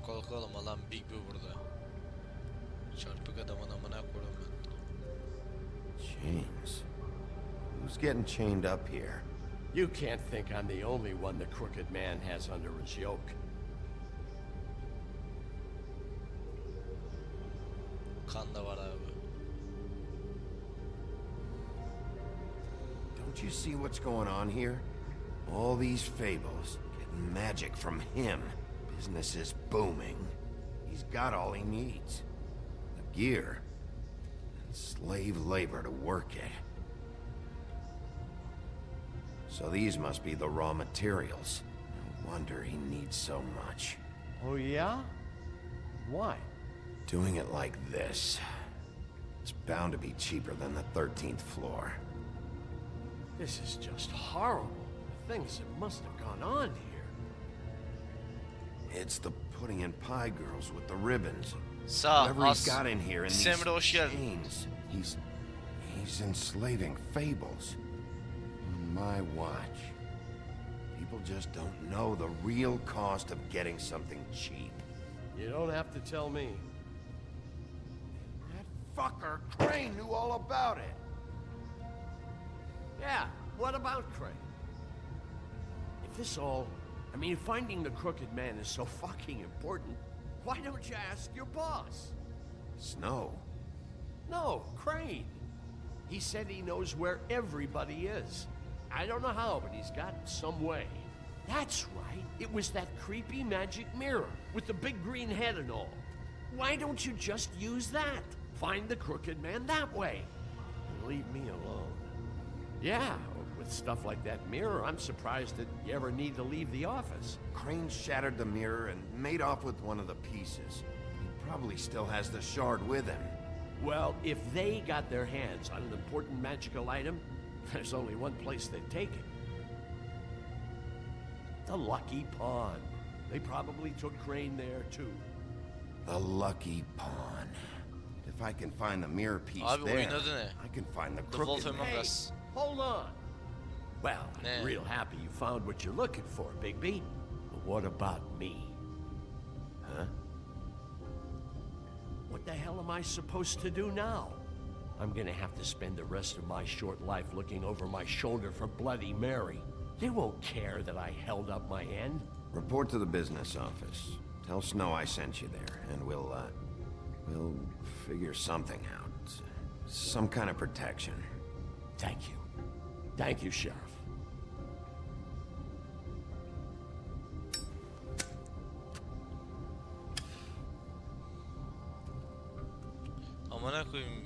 Korkalım lan Big B burada. Çarpık adamın amına koyayım ben. Chains. Who's getting chained up here? You can't think I'm the only one the Crooked Man has under his yoke. Kan da var abi. Don't you see what's going on here? All these fables, getting magic from him. Business is booming. He's got all he needs. The gear, and slave labor to work it. So these must be the raw materials. No wonder he needs so much. Oh yeah? Why? Doing it like this, it's bound to be cheaper than the 13th floor. This is just horrible. The things that must have gone on here. It's the pudding and pie girls with the ribbons. Sağ Whatever he's got in here in these Semre hoş geldin. chains, he's enslaving fables. On my watch. People just don't know the real cost of getting something cheap. You don't have to tell me. That fucker Crane knew all about it. Yeah, what about Crane? If this all... I mean, finding the Crooked Man is so fucking important, why don't you ask your boss? Snow? No, Crane. He said he knows where everybody is. I don't know how, but he's got some way. That's right. It was that creepy magic mirror with the big green head and all. Why don't you just use that? Find the Crooked Man that way. And leave me alone. Yeah, with stuff like that mirror, I'm surprised that you ever need to leave the office. Crane shattered the mirror and made off with one of the pieces. He probably still has the shard with him. Well, if they got their hands on an important magical item, there's only one place they'd take it. The Lucky Pawn. They probably took Crane there, too. The Lucky Pawn. If I can find the mirror piece Abi there, oyun adı ne? I can find the The Wolf crooked Among man. Us. Hold on. Well, I'm Nah. real happy you found what you're looking for, Bigby. But what about me? Huh? What the hell am I supposed to do now? I'm gonna have to spend the rest of my short life looking over my shoulder for Bloody Mary. They won't care that I held up my end. Report to the business office. Tell Snow I sent you there, and we'll figure something out. Some kind of protection. Thank you. Thank you, Sheriff. Amına koyayım.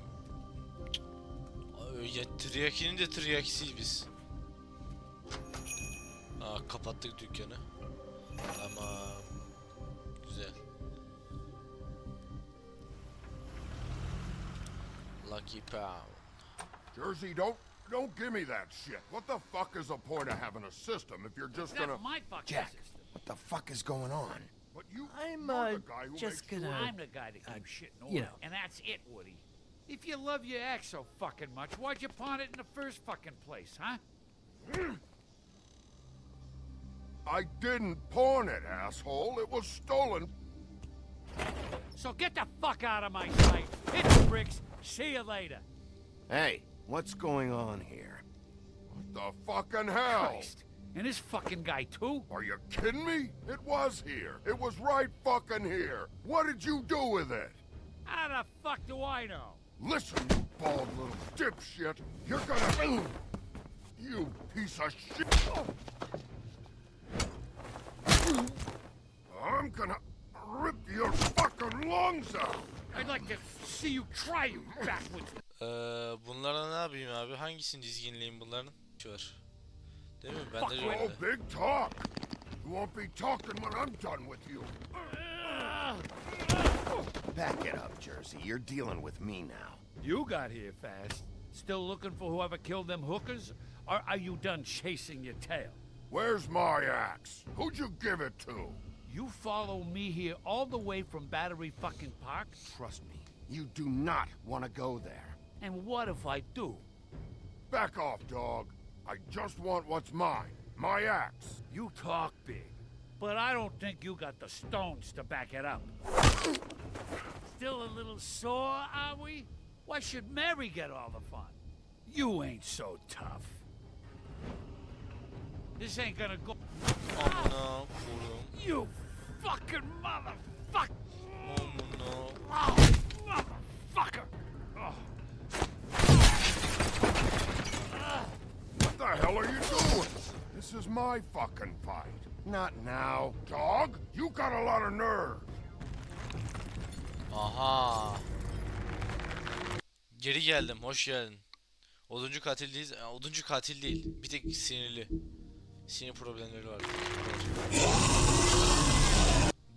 Ya Yakinin de Yakisiyiz biz. Aa, kapattık dükkanı. Tamam. Güzel. Lucky Pound. Jersey, don't give me that shit. What the fuck is the point of having a system if you're just gonna... my fucking Jack, system. what the fuck is going on? But you, I'm, you're the guy who just makes gonna... I'm the guy that keeps shit in order, you know. and that's it, Woody. If you love your ex so fucking much, why'd you pawn it in the first fucking place, huh? I didn't pawn it, asshole. It was stolen. So get the fuck out of my sight. Hit the bricks. See you later. Hey, what's going on here? What the fucking hell? Christ. And this fucking guy, too? Are you kidding me? It was here. It was right fucking here. What did you do with it? How the fuck do I know? Listen, you bald little dipshit. You're gonna... You piece of shit. I'm gonna rip your fucking lungs out. I'd like to see you try, you backwards. Bunlara ne yapayım abi? Hangisini dizginleyeyim bunların? Şu var. Değil mi? Ben de Oh, öyle. big talk. You won't be talking when I'm done with you. Back it up, Jersey. You're dealing with me now. You got here fast. Still looking for whoever killed them hookers? Or are you done chasing your tail? Where's my axe? Who'd you give it to? You follow me here all the way from Battery fucking Park? Trust me, you do not want to go there. And what if I do? Back off, dog. I just want what's mine. My axe. You talk big, but I don't think you got the stones to back it up. Still a little sore, are we? Why should Mary get all the fun? You ain't so tough. This ain't gonna go... Amına koyayım. You fucking motherfucker! Amına. Oh, motherfucker! Oh. What the hell are you doing? This is my fucking fight. Not now. Dog, you got a lot of nerve. Aha. Geri geldim. Hoş geldin. Oduncu katil değil. Oduncu katil değil. Bir tek sinirli. Sinir problemleri var.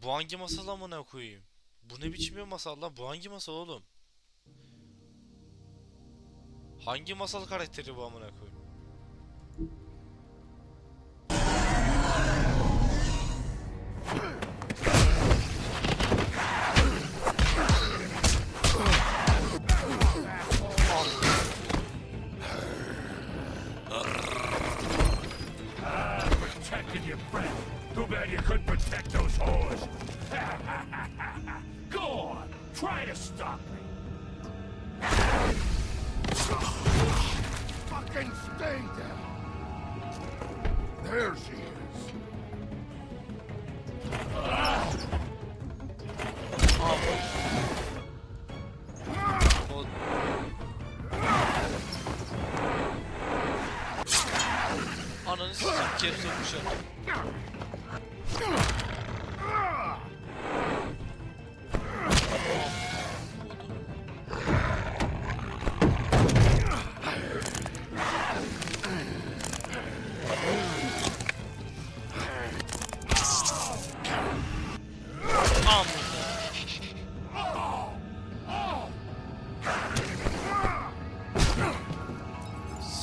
Bu hangi masal amına koyayım? Bu ne biçim bir masal lan? Bu hangi masal oğlum? Hangi masal karakteri bu amına koyayım? Protected your friend. Too bad you couldn't protect those whores. Go on, try to stop me. Fucking stay there. There she is. Ananı sikeyim, kep sokmuşum.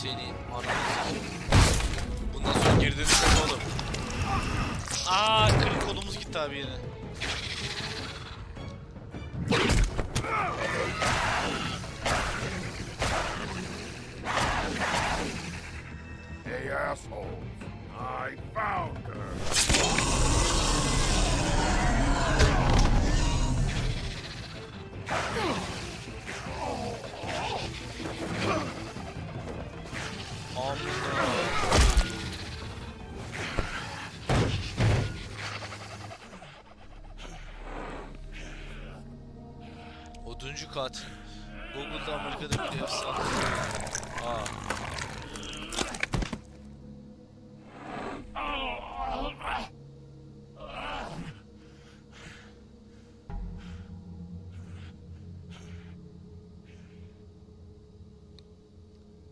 Seni ananı. Bundan sonra geri dönüş yok oğlum. Aa, kırık kolumuz gitti abi yine. Hey assholes, I found her. Oduncu katil. Google'da Amerika'da bir efsane. Aa.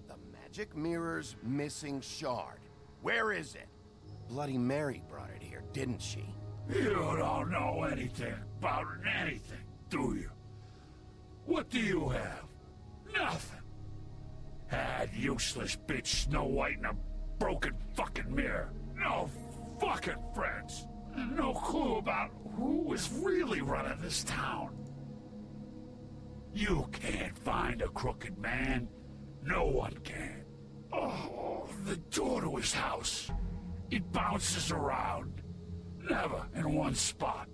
The magic mirror's missing shard. Where is it? Bloody Mary brought it here, didn't she? You don't know anything about anything, do you? What do you have? Nothing. Had useless bitch Snow White and a broken fucking mirror. No fucking friends. And no clue about who is really running this town. You can't find a crooked man. No one can. Oh, the door to his house. It bounces around. Never in one spot.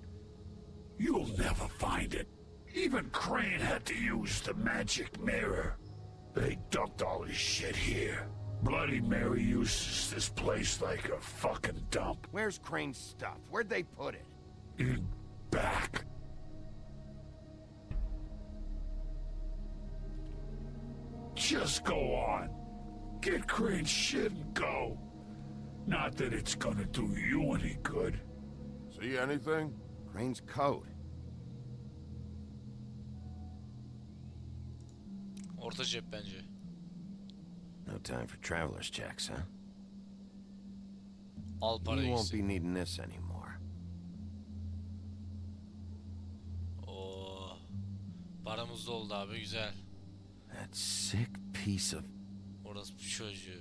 You'll never find it. Even Crane had to use the magic mirror. They dumped all his shit here. Bloody Mary uses this place like a fucking dump. Where's Crane's stuff? Where'd they put it? In back. Just go on. Get Crane's shit and go. Not that it's gonna do you any good. See anything? Crane's coat. Orta cep bence. No time for traveler's checks, huh? Al parayı. You won't be needing this anymore. Oo. Paramız da oldu abi, güzel. That sick piece of... Orası bir çocuğu.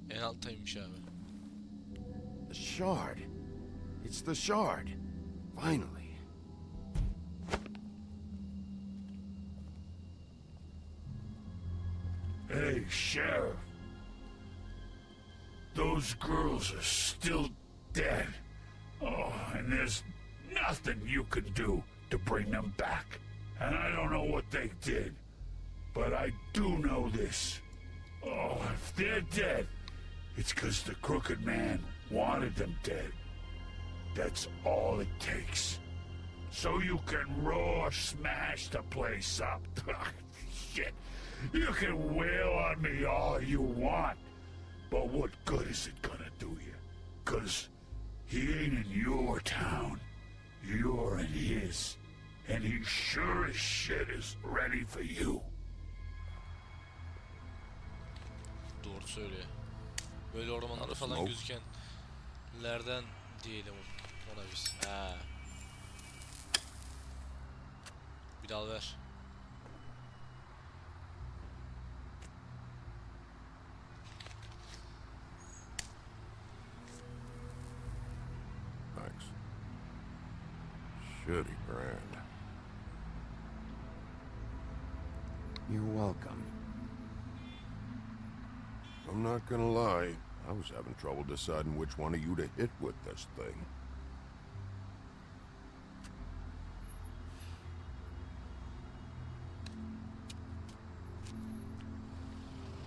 En alttaymış abi. The shard. It's the shard. Finally. Hey, Sheriff. Those girls are still dead. Oh, and there's nothing you can do to bring them back. And I don't know what they did, but I do know this. Oh, if they're dead, it's because the crooked man wanted them dead. That's all it takes. So you can raw smash the place up. Shit. You can wail on me all you want, but what good is it gonna do you? 'Cause he ain't in your town. You're in his. And he sure as shit is ready for you. Doğru söylüyor. Böyle ormanlarda falan gözükenlerden diyelim ona biz. Ha. Bir dal ver. Thanks. Shitty brand. You're welcome. I'm not gonna lie, I was having trouble deciding which one of you to hit with this thing.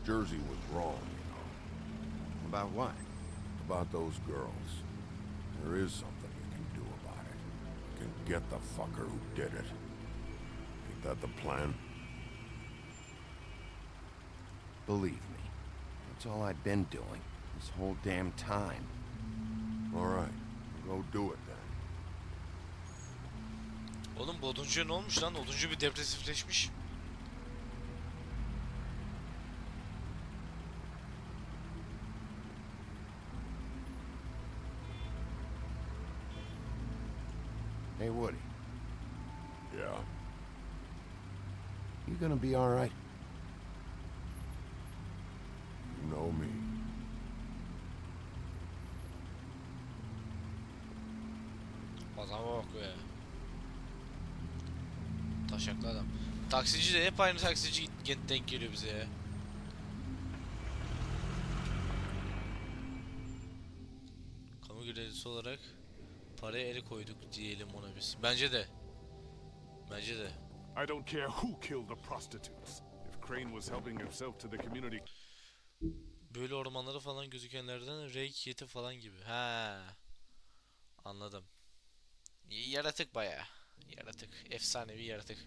Jersey was wrong, you know. About what? About those girls. There is something you can do about it. You can get the fucker who did it. Ain't that the plan? Believe me, that's all I've been doing this whole damn time. All right, go do it then. Oğlum bu oduncuya ne olmuş lan? Oduncu bir depresifleşmiş. Hey, Woody. Yeah. You gonna be all right? know me. Adama bak be. Taşaklı adam. Taksici de hep aynı taksici denk geliyor bize ya. Kamu görevlisi olarak paraya el koyduk diyelim ona biz. Bence de. Bence de. I don't care who killed the prostitutes. If Crane was helping himself to the community. Böyle ormanları falan gözükenlerden Reik yeti falan gibi. Ha. Anladım. Yaratık bayağı. Yaratık. Efsanevi yaratık.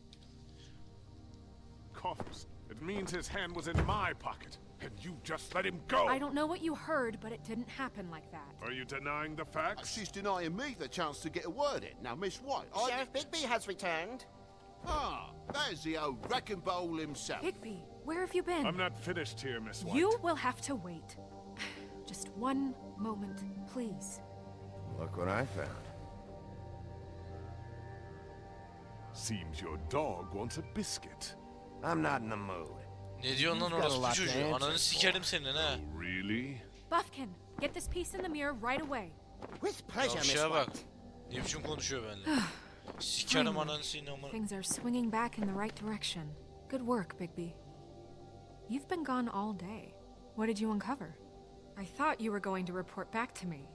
Coffers. It means his hand was in my pocket, and you just let him go. I don't know what you heard, but it didn't happen like that. Are you denying the facts? She's denying me the chance to get a word in. Now, Miss White, Sheriff Bigby has returned. Ah, there's the old wrecking bowl himself. Bigby, where have you been? I'm not finished here, Miss White. You will have to wait. Just one moment, please. Look what I found. Seems your dog wants a biscuit. I'm not in the mood. Ne diyorsun lan orospu çocuğu? Ananı sikerim senin ha. Really? Buffkin, get this piece in the mirror right away. With pleasure, Miss Yavşağa bak. White. Ne biçim konuşuyor benimle. Sikerim ananı senin ama. Things are swinging back in the right direction. Good work, Bigby. You've been gone all day. What did you uncover? I thought you were going to report back to me.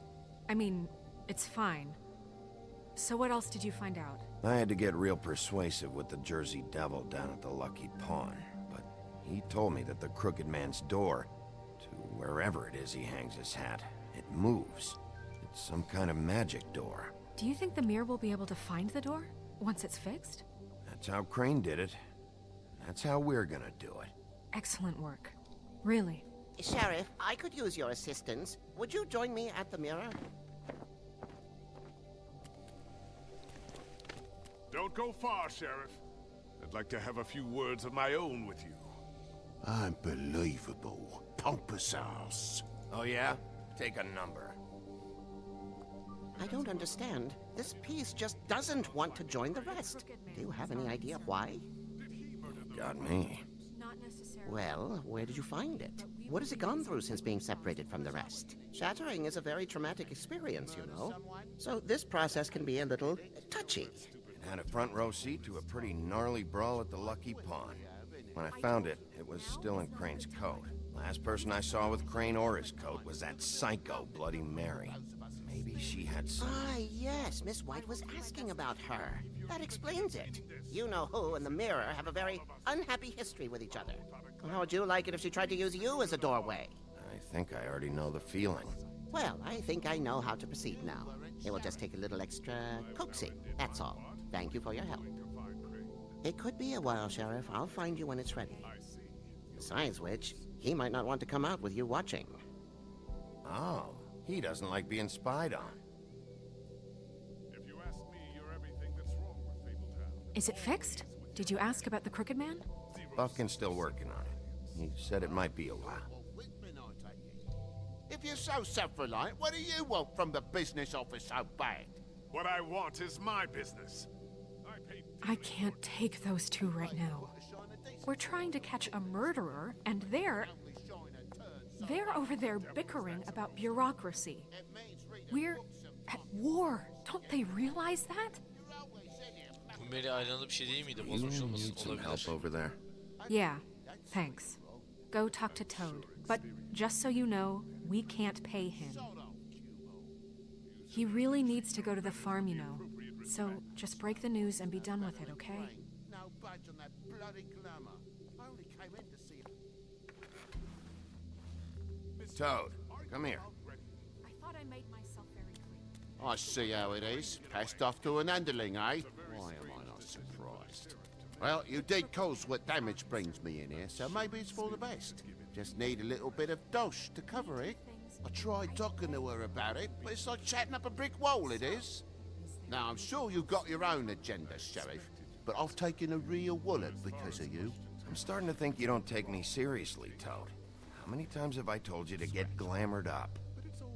I mean, it's fine. So what else did you find out? I had to get real persuasive with the Jersey Devil down at the Lucky Pawn, but he told me that the Crooked Man's door, to wherever it is he hangs his hat, it moves. It's some kind of magic door. Do you think the mirror will be able to find the door once it's fixed? That's how Crane did it. That's how we're gonna do it. Excellent work. Really. Sheriff, I could use your assistance. Would you join me at the mirror? Don't go far, Sheriff. I'd like to have a few words of my own with you. Unbelievable. Pompous ass. Oh yeah? Take a number. I don't understand. This piece just doesn't want to join the rest. Do you have any idea why? Got me. Not necessarily. Well, where did you find it? What has it gone through since being separated from the rest? Shattering is a very traumatic experience, you know. So this process can be a little touchy. It had a front row seat to a pretty gnarly brawl at the Lucky Pawn. When I found it, it was still in Crane's coat. Last person I saw with Crane or his coat was that psycho Bloody Mary. Maybe she had some... Ah, yes, Miss White was asking about her. That explains it. You know who and the mirror have a very unhappy history with each other. How would you like it if she tried to use you as a doorway? I think I already know the feeling. Well, I think I know how to proceed now. It will just take a little extra coaxing, that's all. Thank you for your help. It could be a while, Sheriff. I'll find you when it's ready. Besides which, he might not want to come out with you watching. Oh, he doesn't like being spied on. If you ask me, you're everything that's wrong with Fabletown. Is it fixed? Did you ask about the Crooked Man? Buffkin's still working on it. He said it might be a while. If you're so self-reliant, what do you want from the business office so bad? What I want is my business. I can't take those two right now. We're trying to catch a murderer, and they're over there bickering about bureaucracy. We're at war. Don't they realize that? Bu Mary aynalı bir şey değil miydi? You Bozmuş olmasın need some help olabilir. over there. Yeah, thanks. Go talk to Toad. But just so you know, we can't pay him. He really needs to go to the farm, you know. So just break the news and be done with it, okay? No budge on that bloody glamour. I only came in to see Toad, come here. I thought I made myself very clear. I see how it is. Passed off to an underling, eh? Why am I not surprised? Well, you did cause what damage brings me in here, so maybe it's for the best. Just need a little bit of dosh to cover it. I tried talking to her about it, but it's like chatting up a brick wall, it is. Now, I'm sure you've got your own agenda, Sheriff, but I've taken a real wallet because of you. I'm starting to think you don't take me seriously, Toad. How many times have I told you to get glamored up?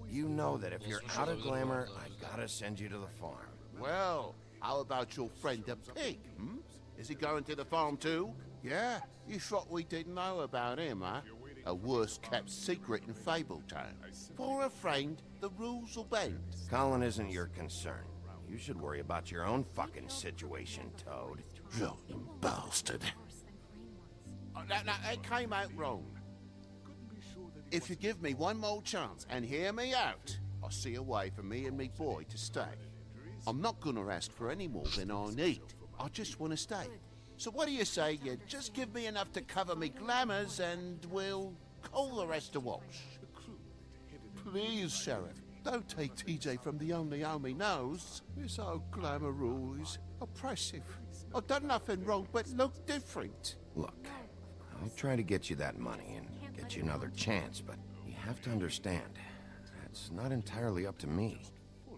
You know that if you're out of glamour, I gotta send you to the farm. Well, how about your friend the pig, hmm? Is he going to the farm too? Yeah? You thought we didn't know about him, huh? A worse-kept secret in Fabletown. For a friend, the rules will bend. Colin isn't your concern. You should worry about your own fucking situation, Toad. Rotten bastard. Now, it came out wrong. If you give me one more chance and hear me out, I'll see a way for me and me boy to stay. I'm not gonna ask for any more than I need. I just want to stay. So what do you say you just give me enough to cover me glamours and we'll call the rest a wash? Please, Sheriff, don't take TJ from the only homie knows. This old glamour rule is oppressive. I've done nothing wrong but look different. Look, I'll try to get you that money and get you another chance, but you have to understand, it's not entirely up to me.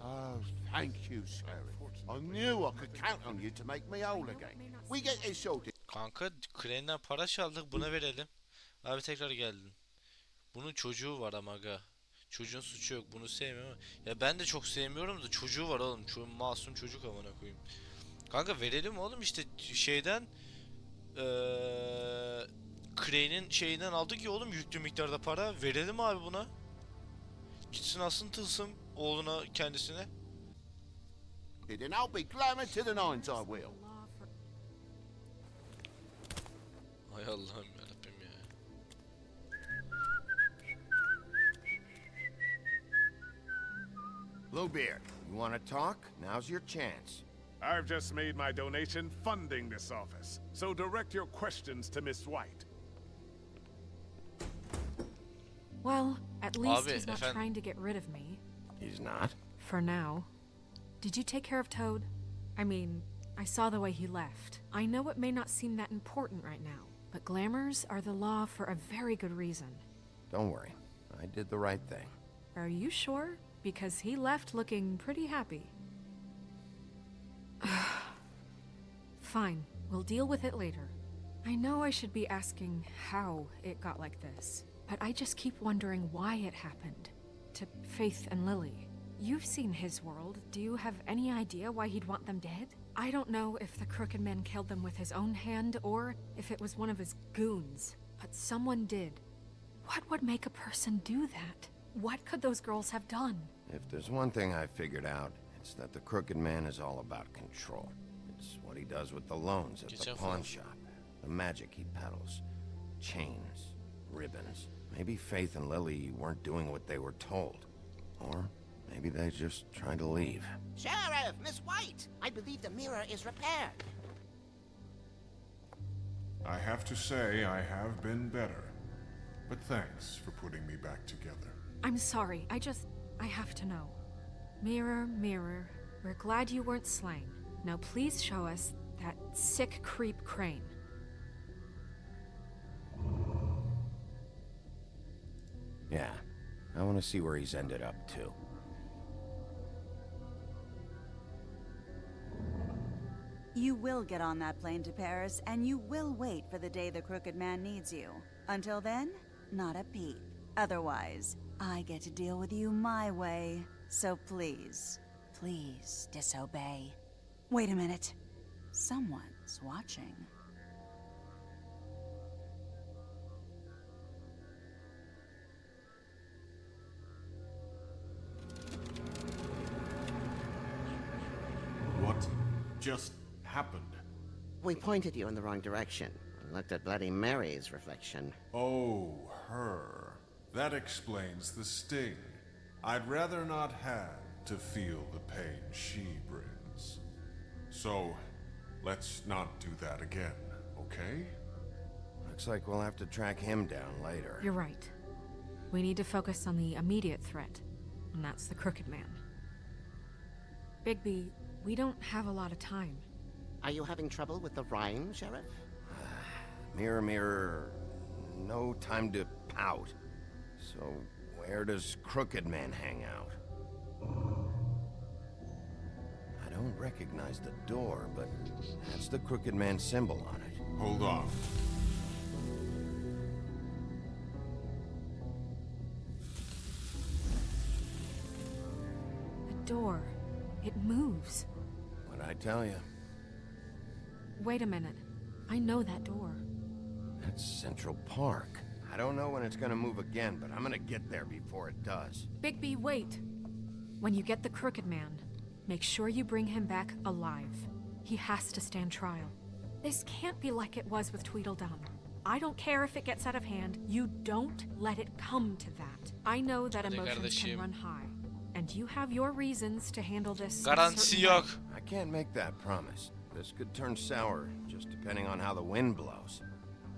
Oh, thank you, Sheriff. I knew I could count on you to make me whole again. We get this sorted. Kanka Crane'den para çaldık, buna verelim. Abi tekrar geldin. Bunun çocuğu var ama aga. Çocuğun suçu yok, bunu sevmiyorum. Ya ben de çok sevmiyorum da çocuğu var oğlum. Masum çocuk amına koyayım. Kanka verelim oğlum işte şeyden Crane'in şeyinden aldık ya oğlum yüklü miktarda para. Verelim abi buna. Gitsin alsın tılsım oğluna kendisine. Then I'll be glamour to the nines, I will. Hay Allah'ım yarabbim ya. Bluebeard, you want to talk? Now's your chance. I've just made my donation funding this office, so direct your questions to Miss White. Well, at least Abi, he's not trying to get rid of me. He's not? For now. Did you take care of Toad? I mean, I saw the way he left. I know it may not seem that important right now, but glamours are the law for a very good reason. Don't worry. I did the right thing. Are you sure? Because he left looking pretty happy. Fine, we'll deal with it later. I know I should be asking how it got like this, but I just keep wondering why it happened. To Faith and Lily. You've seen his world. Do you have any idea why he'd want them dead? I don't know if the Crooked Man killed them with his own hand or if it was one of his goons, but someone did. What would make a person do that? What could those girls have done? If there's one thing I figured out, it's that the Crooked Man is all about control. It's what he does with the loans at the pawn shop, the magic he peddles, chains, ribbons. Maybe Faith and Lily weren't doing what they were told. Or maybe they just tried to leave. Sheriff, Miss White, I believe the mirror is repaired. I have to say I have been better, but thanks for putting me back together. I'm sorry, I have to know. Mirror, mirror, we're glad you weren't slain. Now please show us that sick creep Crane. Yeah, I want to see where he's ended up, too. You will get on that plane to Paris, and you will wait for the day the Crooked Man needs you. Until then, not a peep. Otherwise, I get to deal with you my way. So please, please disobey. Wait a minute. Someone's watching. What just happened? We pointed you in the wrong direction and looked at Bloody Mary's reflection. Oh, her. That explains the sting. I'd rather not have to feel the pain she brings. So, let's not do that again, okay? Looks like we'll have to track him down later. You're right. We need to focus on the immediate threat, and that's the Crooked Man. Bigby, we don't have a lot of time. Are you having trouble with the rhyme, Sheriff? Mirror, mirror, no time to pout. So, where does Crooked Man hang out? I don't recognize the door, but that's the Crooked Man symbol on it. Hold on. The door. It moves. What'd I tell you? Wait a minute. I know that door. That's Central Park. I don't know when it's gonna move again, but I'm gonna get there before it does. Bigby, wait. When you get the Crooked Man, make sure you bring him back alive. He has to stand trial. This can't be like it was with Tweedledum. I don't care if it gets out of hand. You don't let it come to that. I know that Hadi emotions kardeşim. can run high, and you have your reasons to handle this. a Garantisi certain way. yok. I can't make that promise. This could turn sour, just depending on how the wind blows.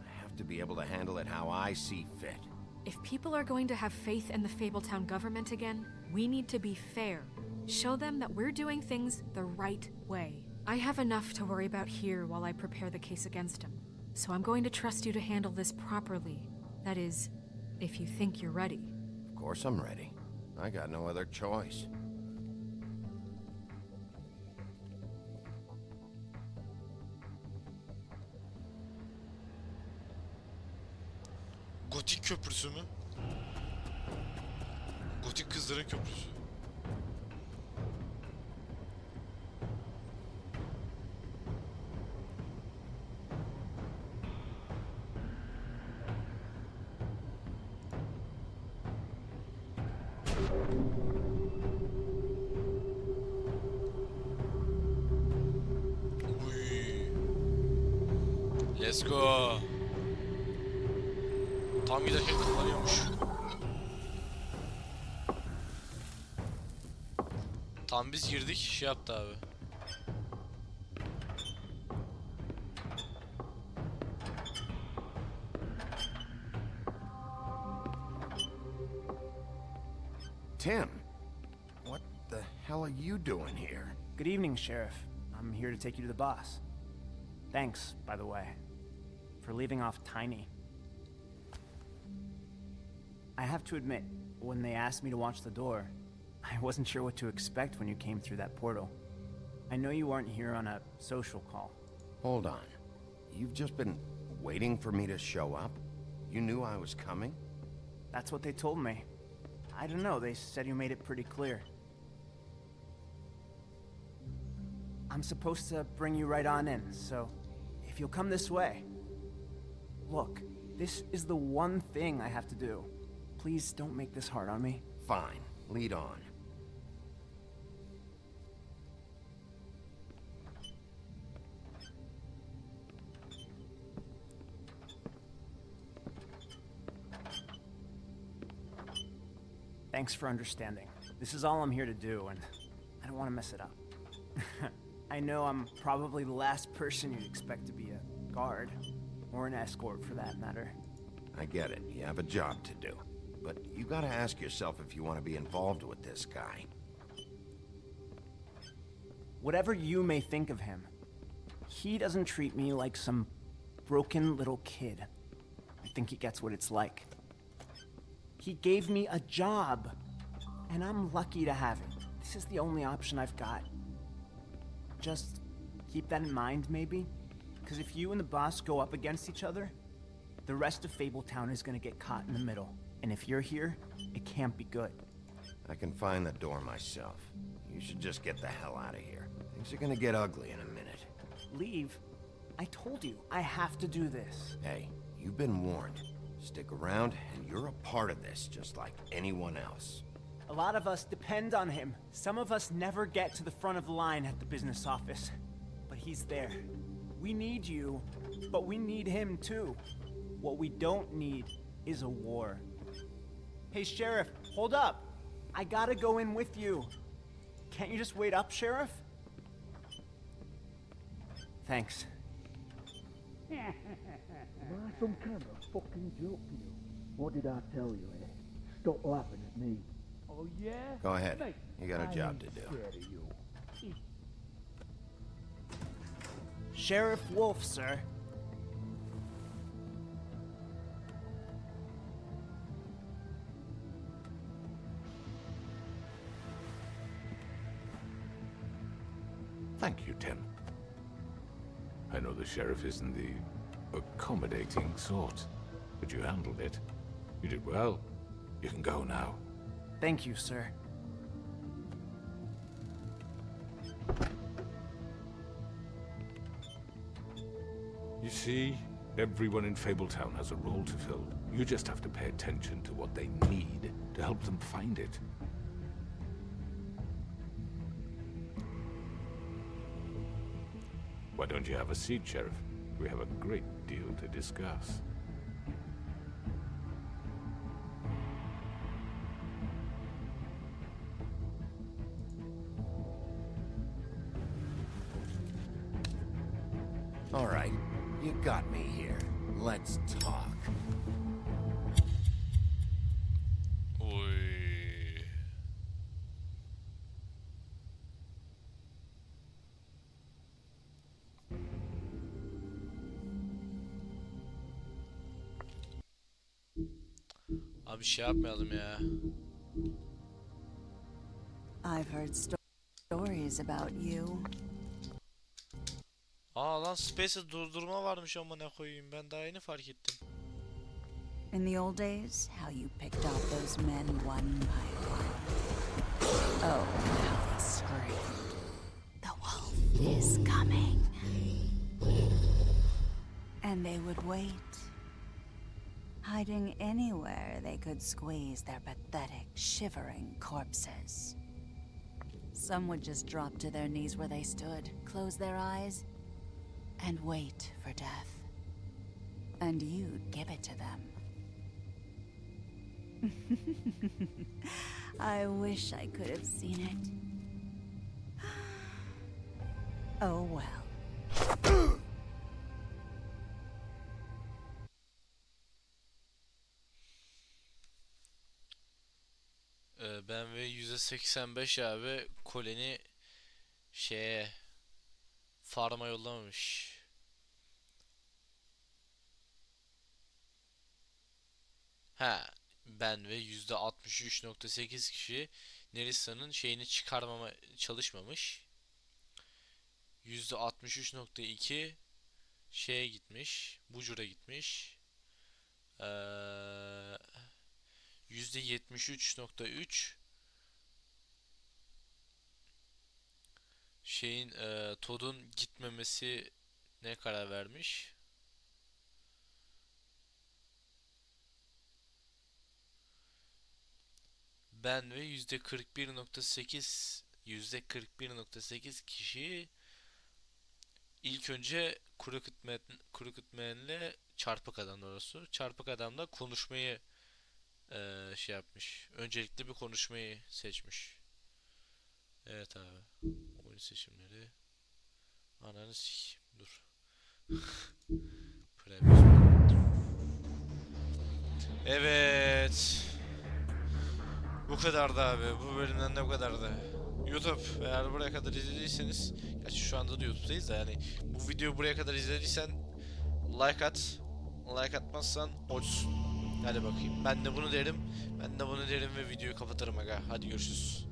I have to be able to handle it how I see fit. If people are going to have faith in the Fabletown government again, we need to be fair. Show them that we're doing things the right way. I have enough to worry about here while I prepare the case against him. So I'm going to trust you to handle this properly. That is, if you think you're ready. Of course I'm ready. I got no other choice. Gotik köprüsü mü? Gotik kızların köprüsü. Uy. Let's go. Tam giderken kullanıyormuş. Tam biz girdik, şey yaptı abi. Tim, what the hell are you doing here? Good evening, Sheriff. I'm here to take you to the boss. Thanks, by the way, for leaving off Tiny. I have to admit, when they asked me to watch the door, I wasn't sure what to expect when you came through that portal. I know you weren't here on a social call. Hold on. You've just been waiting for me to show up? You knew I was coming? That's what they told me. I don't know, they said you made it pretty clear. I'm supposed to bring you right on in, so if you'll come this way. Look, this is the one thing I have to do. Please don't make this hard on me. Fine. Lead on. Thanks for understanding. This is all I'm here to do, and I don't want to mess it up. I know I'm probably the last person you'd expect to be a guard, or an escort for that matter. I get it. You have a job to do. But you gotta ask yourself if you want to be involved with this guy. Whatever you may think of him, he doesn't treat me like some broken little kid. I think he gets what it's like. He gave me a job, and I'm lucky to have it. This is the only option I've got. Just keep that in mind, maybe? Because if you and the boss go up against each other, the rest of Fabletown is gonna get caught in the middle. And if you're here, it can't be good. I can find the door myself. You should just get the hell out of here. Things are gonna get ugly in a minute. Leave? I told you, I have to do this. Hey, you've been warned. Stick around, and you're a part of this, just like anyone else. A lot of us depend on him. Some of us never get to the front of the line at the business office. But he's there. We need you, but we need him too. What we don't need is a war. Hey, Sheriff, hold up. I gotta go in with you. Can't you just wait up, Sheriff? Thanks. Am I some kind of fucking joke to you? What did I tell you, eh? Stop laughing at me. Oh, yeah? Go ahead. Mate, You got a I job ain't to do. scared of you. Sheriff Wolf, sir. Thank you, Tim. I know the sheriff isn't the accommodating sort, but you handled it. You did well. You can go now. Thank you, sir. You see, Everyone in Fabletown has a role to fill. You just have to pay attention to what they need to help them find it. Why don't you have a seat, Sheriff? We have a great deal to discuss. All right, you got me here. Let's talk. Oy. Abi şey yapmayalım ya. I've heard stories about you. Aa lan Space'e durdurma varmış ama ne koyayım, ben daha yeni fark ettim. In the old days, how you picked off those men one by one. Oh, how they screamed. The wolf is coming. And they would wait, hiding anywhere they could squeeze their pathetic, shivering corpses. Some would just drop to their knees where they stood, close their eyes, and wait for death. And you'd give it to them. I wish I could have seen it. Oh well. Ben ve %85 abi Colin'i şeye farma yollamamış. Ha, ben ve %63.8 kişi Nerissa'nın şeyini çıkarmama çalışmamış. %63.2 şeye gitmiş, Bucur'a gitmiş. %73.3 şeyin Todd'un gitmemesi ne karar vermiş? Ben ve %41.8 kişi ilk önce Crooked Man'le çarpık adam doğrusu. Çarpık adamla konuşmayı şey yapmış. Öncelikle bir konuşmayı seçmiş. Evet abi. Oyun seçimleri. Ananı sikeyim. Dur. Evet. Bu kadardı abi. Bu bölümden de bu kadardı. YouTube, eğer buraya kadar izlediyseniz, gerçi şu anda da YouTube'dayız da, yani bu videoyu buraya kadar izlediysen like at. Like atmazsan olsun. Hadi bakayım. Ben de bunu derim. Ben de bunu derim ve videoyu kapatırım aga. Hadi görüşürüz.